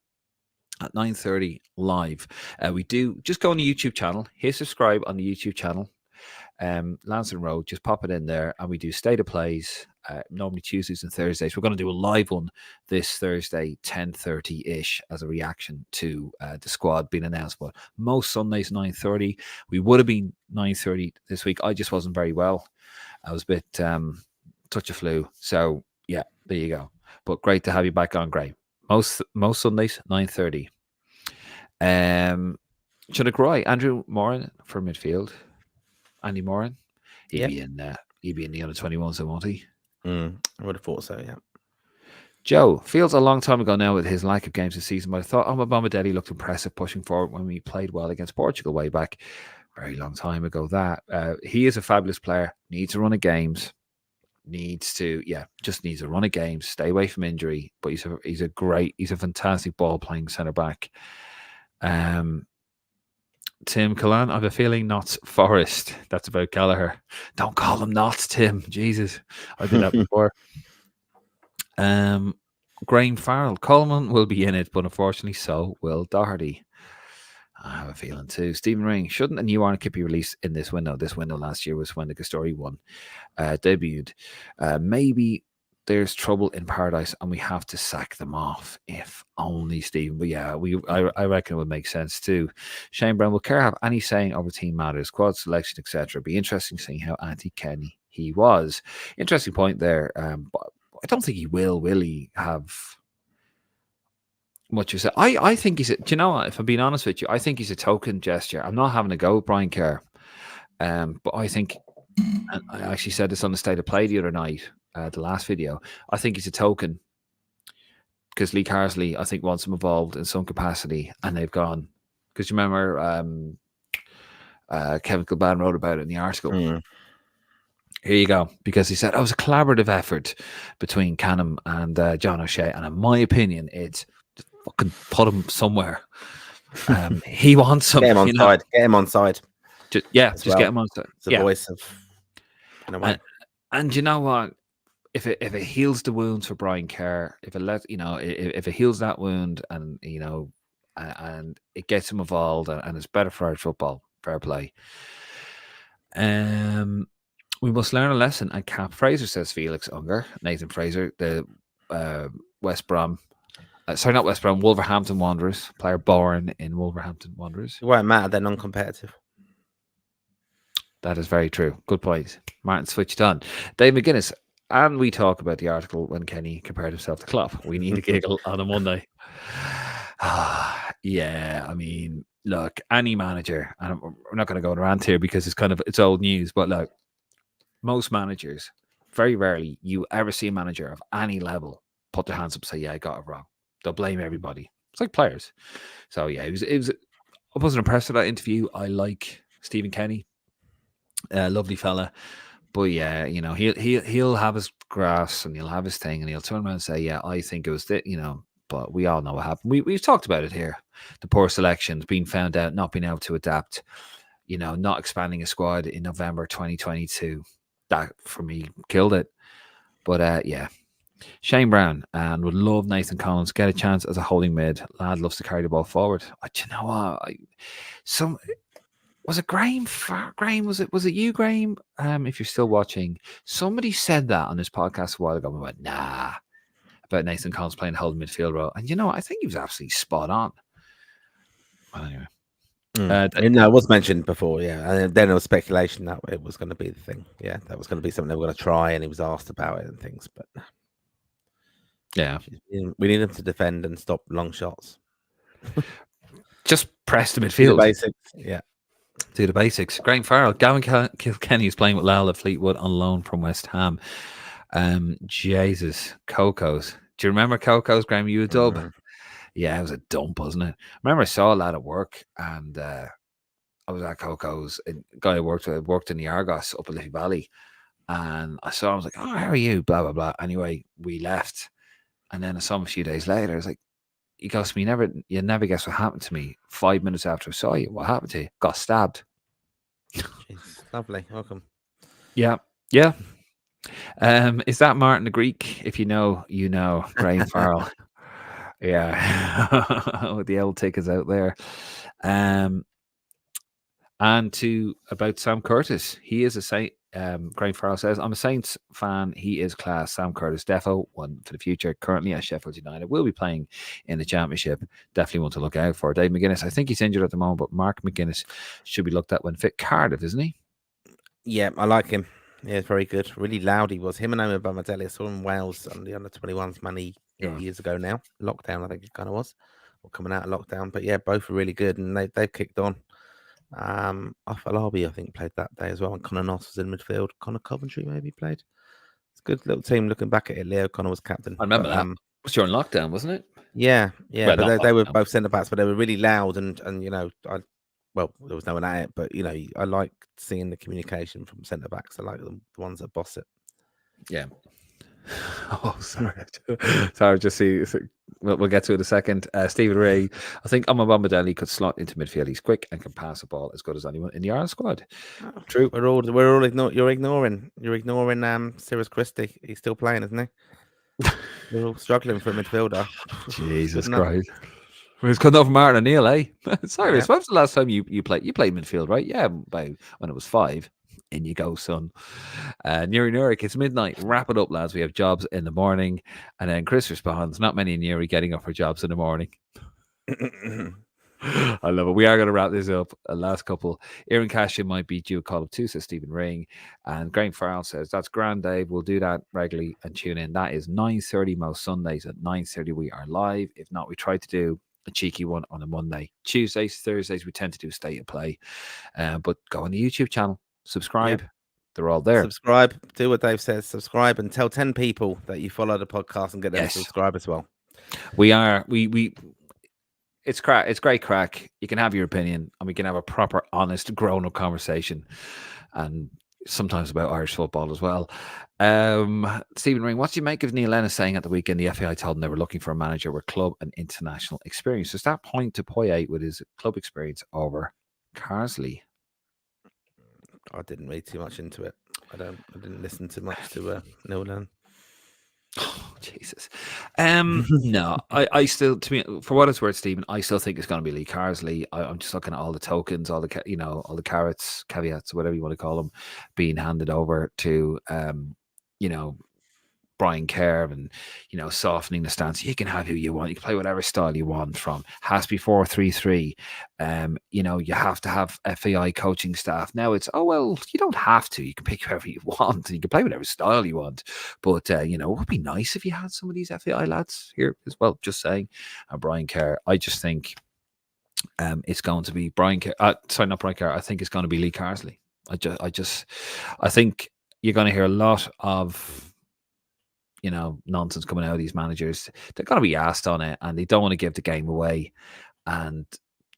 Speaker 1: at 9:30 live. We do just go on the YouTube channel. Hit subscribe on the YouTube channel. Lansdowne Road, just pop it in there, and we do state of plays. Normally Tuesdays and Thursdays. We're going to do a live one this Thursday, 10:30 ish, as a reaction to the squad being announced. But most Sundays 9:30. We would have been 9:30 this week. I just wasn't very well. I was a bit touch of flu. So yeah, there you go. But great to have you back on, Gray. Most Sundays 9:30. Should I cry? Andrew Moran for midfield. Andy Moran. He'd be in the under 21s, won't he?
Speaker 2: I would have thought so, yeah.
Speaker 1: Joe, feels a long time ago now with his lack of games this season, but I thought Bombadilli looked impressive pushing forward when we played well against Portugal way back. Very long time ago that. He is a fabulous player, needs a run of games, just needs a run of games, stay away from injury, but he's a fantastic ball playing centre back. Tim Callan, I have a feeling Notts Forest. That's about Gallagher. Don't call him Notts, Tim. Jesus. I did that before. Graham Farrell. Coleman will be in it, but unfortunately so will Doherty. I have a feeling too. Stephen Ring. Shouldn't a new Arnaud be released in this window? This window last year was when the Gastori one debuted. Maybe there's trouble in paradise and we have to sack them off. If only, Stephen. But yeah, I reckon it would make sense too. Shane Brown, will Kerr have any saying over team matters, squad selection, etc.? Be interesting seeing how anti-Kenny he was. Interesting point there. But I don't think he will he have much to say. I think do you know what? If I'm being honest with you, I think he's a token gesture. I'm not having a go with Brian Kerr. But I think, and I actually said this on the State of Play the other night, the last video, I think he's a token because Lee Carsley, I think, wants him involved in some capacity, and they've gone. Because you remember Kevin Kilban wrote about it in the article. Here you go. Because he said it was a collaborative effort between Canham and John O'Shea, and in my opinion, it's just fucking put him somewhere. He wants him.
Speaker 2: Get him on side. Get him on side.
Speaker 1: Just get him on side.
Speaker 2: It's the voice of.
Speaker 1: And you know what? If it heals the wounds for Brian Kerr, if it heals that wound, and and it gets him involved, and it's better for our football, fair play. We must learn a lesson. And Cap Fraser, says Felix Unger. Nathan Fraser, the West Brom. Sorry, not West Brom. Wolverhampton Wanderers, player born in Wolverhampton Wanderers.
Speaker 2: It won't matter. They're non-competitive.
Speaker 1: That is very true. Good point. Martin switched on. Dave McGuinness. And we talk about the article when Kenny compared himself to Klopp. We need a giggle on a Monday. Yeah, I mean, look, any manager, and we're not going to go on a rant here because it's old news, but look, most managers, very rarely you ever see a manager of any level put their hands up and say, yeah, I got it wrong. They'll blame everybody. It's like players. So yeah, it was I wasn't impressed with that interview. I like Stephen Kenny. Lovely fella. But yeah, he'll have his grass and he'll have his thing and he'll turn around and say, yeah, I think it was but we all know what happened. We've talked about it here. The poor selections, being found out, not being able to adapt, not expanding a squad in November 2022. That, for me, killed it. But yeah. Shane Brown, and would love Nathan Collins get a chance as a holding mid. Lad loves to carry the ball forward. Do you know what? Was it Graham? Graham, was it you, Graham? If you're still watching, somebody said that on this podcast a while ago. We went, nah, about Nathan Collins playing holding midfield role. And I think he was absolutely spot on. Well, anyway.
Speaker 2: No, it was mentioned before, yeah. And then there was speculation that it was going to be the thing. Yeah, that was going to be something they were going to try, and he was asked about it and things. But
Speaker 1: yeah,
Speaker 2: we need him to defend and stop long shots.
Speaker 1: Just press the midfield.
Speaker 2: The basics, yeah.
Speaker 1: Do the basics. Graham Farrell, Gavin Kilkenny is playing with Lyle at Fleetwood on loan from West Ham. Jesus, Coco's. Do you remember Coco's, Graham? You a dub? Yeah, it was a dump, wasn't it? I remember I saw a lad at work, and I was at Coco's. A guy I worked in the Argos up in Liffey Valley, and I saw him. I was like, "Oh, how are you?" Blah blah blah. Anyway, we left, and then I saw him a few days later. I was like, he goes to me, you never guess what happened to me 5 minutes after I saw you. What happened to you? Got stabbed.
Speaker 2: Jeez, lovely. Welcome.
Speaker 1: Yeah. Yeah. Is that Martin the Greek? If you know, you know. Graham Farrell. Yeah. With the old tickets out there. And to about Sam Curtis. He is a Saint. Graham Farrell says, I'm a Saints fan. He is class. Sam Curtis, defo, one for the future. Currently at Sheffield United. Will be playing in the Championship. Definitely one to look out for. Dave McGuinness, I think he's injured at the moment, but Mark McGuinness should be looked at when fit. Cardiff, isn't he?
Speaker 2: Yeah, I like him. Yeah, very good. Really loud he was. Him and Omar Bamadeli. I saw him in Wales on the under-21s many years ago now. Lockdown, I think it kind of was. Or coming out of lockdown. But yeah, both were really good and they've kicked on. Afalabi, I think, played that day as well. And Connor Noss was in midfield. Connor Coventry maybe played. It's a good little team. Looking back at it, Leo Connor was captain.
Speaker 1: I remember that. It was during lockdown, wasn't it?
Speaker 2: Yeah.
Speaker 1: Well,
Speaker 2: But they were both centre backs, but they were really loud and you know, well, there was no one at it, but you know, I like seeing the communication from centre backs. I like the ones that boss it.
Speaker 1: Yeah. Oh, sorry. Sorry, just see. We'll get to it in a second. Stephen Ray, I think Amabamideli could slot into midfield. He's quick and can pass the ball as good as anyone in the Ireland squad.
Speaker 2: Oh,
Speaker 1: True.
Speaker 2: We're all you're ignoring Cyrus Christie. He's still playing, isn't he? We're all struggling for a midfielder.
Speaker 1: Jesus Christ. It's good enough for Martin O'Neill, eh? Cyrus,
Speaker 2: Yeah.
Speaker 1: when was the last time you played? You played midfield, right? Yeah, when it was 5. In you go, son. Nuri Nurik, it's midnight. Wrap it up, lads. We have jobs in the morning. And then Chris responds, not many in Nuri getting up for jobs in the morning. I love it. We are going to wrap this up. A last couple. Aaron Cashin might be due a call up too, says Stephen Ring. And Graham Farrell says, that's grand, Dave. We'll do that regularly and tune in. That is 9:30 most Sundays. At 9:30 we are live. If not, we try to do a cheeky one on a Monday. Tuesdays, Thursdays, we tend to do state of play. But go on the YouTube channel. Subscribe. Yep. They're all there.
Speaker 2: Subscribe. Do what Dave says. Subscribe and tell 10 people that you follow the podcast and get them to subscribe as well.
Speaker 1: We are. We. It's crack. It's great crack. You can have your opinion, and we can have a proper, honest, grown-up conversation, and sometimes about Irish football as well. Stephen Ring, what do you make of Neil Lennon saying at the weekend the FAI told him they were looking for a manager with club and international experience? Does that point to Poyet with his club experience over Carsley?
Speaker 2: I didn't read too much into it. I didn't listen too much to Neil Lennon.
Speaker 1: Oh, Jesus. No, I still, to me, for what it's worth, Stephen, I still think it's going to be Lee Carsley. I'm just looking at all the tokens, all the, all the carrots, caveats, whatever you want to call them, being handed over to, Brian Kerr and, softening the stance. You can have who you want. You can play whatever style you want from. Has to be 4-3-3. You have to have FAI coaching staff. Now it's, you don't have to. You can pick whoever you want. You can play whatever style you want. But, it would be nice if you had some of these FAI lads here as well. Just saying. Brian Kerr. I just think it's going to be Brian Kerr. Sorry, not Brian Kerr. I think it's going to be Lee Carsley. I think you're going to hear a lot of nonsense coming out of these managers. They're going to be asked on it, and they don't want to give the game away, and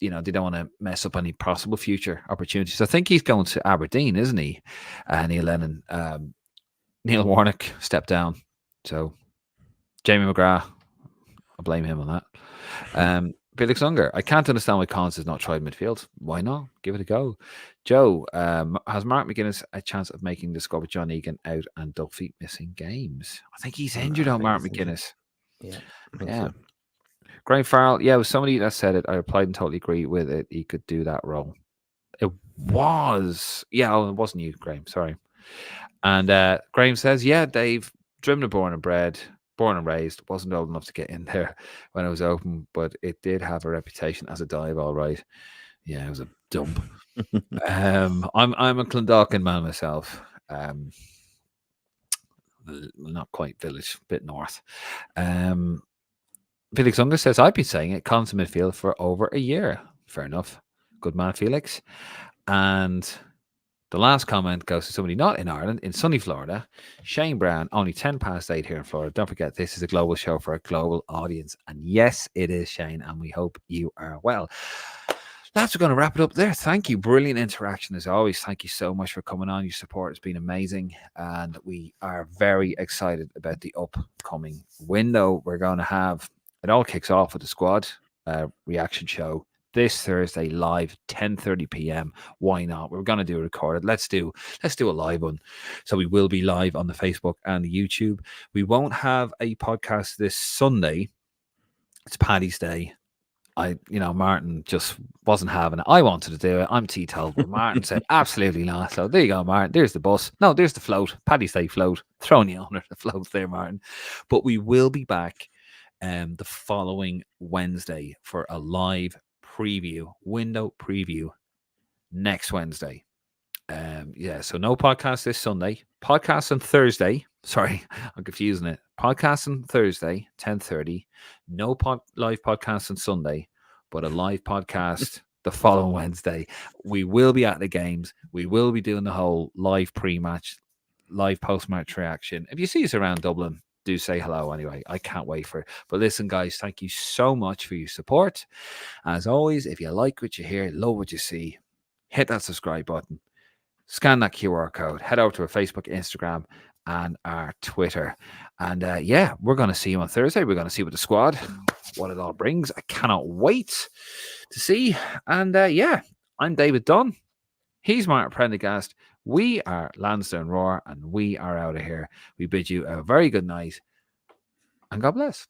Speaker 1: they don't want to mess up any possible future opportunities. I think he's going to Aberdeen, isn't he? Neil Lennon, Neil Warnock stepped down, so Jamie McGrath, I blame him on that. Felix Unger, I can't understand why Collins has not tried midfield. Why not? Give it a go. Joe, has Mark McGuinness a chance of making the squad with John Egan out and Duffy missing games? I think he's injured on Mark McGuinness.
Speaker 2: Yeah.
Speaker 1: So. Graham Farrell, yeah, it was somebody that said it. I replied and totally agree with it. He could do that role. It was, it wasn't you, Graham. Sorry. And Graham says, yeah, Dave, driven and born and raised, wasn't old enough to get in there when it was open, but it did have a reputation as a dive, all right. Yeah, it was a dump. I'm a Clondalkin man myself. Not quite village, a bit north. Felix Unger says, I've been saying it, Collins in midfield for over a year. Fair enough. Good man, Felix. And the last comment goes to somebody not in Ireland, in sunny Florida. Shane Brown, only 8:10 here in Florida. Don't forget, this is a global show for a global audience. And yes, it is, Shane, and we hope you are well. That's going to wrap it up there. Thank you. Brilliant interaction as always. Thank you so much for coming on. Your support has been amazing. And we are very excited about the upcoming window. We're going to have it all kicks off with the squad reaction show this Thursday live, 10:30 p.m. Why not? We're gonna do a recorded. Let's do a live one. So we will be live on the Facebook and the YouTube. We won't have a podcast this Sunday. It's Paddy's Day. Martin just wasn't having it. I wanted to do it. I'm teetotal, but Martin said absolutely not. So there you go, Martin. There's the bus. No, there's the float. Paddy's Day float. Throwing you under the float there, Martin. But we will be back the following Wednesday for a live window preview next Wednesday. So no podcast this Sunday. Podcast on Thursday. Sorry, I'm confusing it. Podcast on Thursday, 10:30. No live podcast on Sunday, but a live podcast the following Wednesday. We will be at the games. We will be doing the whole live pre-match, live post-match reaction. If you see us around Dublin, do say hello anyway. I can't wait for it. But listen, guys, thank you so much for your support. As always, if you like what you hear, love what you see, hit that subscribe button. Scan that QR code. Head over to our Facebook, Instagram, and our Twitter. And we're going to see you on Thursday. We're going to see what the squad, what it all brings. I cannot wait to see. And I'm David Dunn. He's Martin Prendergast. We are Lansdowne Roar, and we are out of here. We bid you a very good night, and God bless.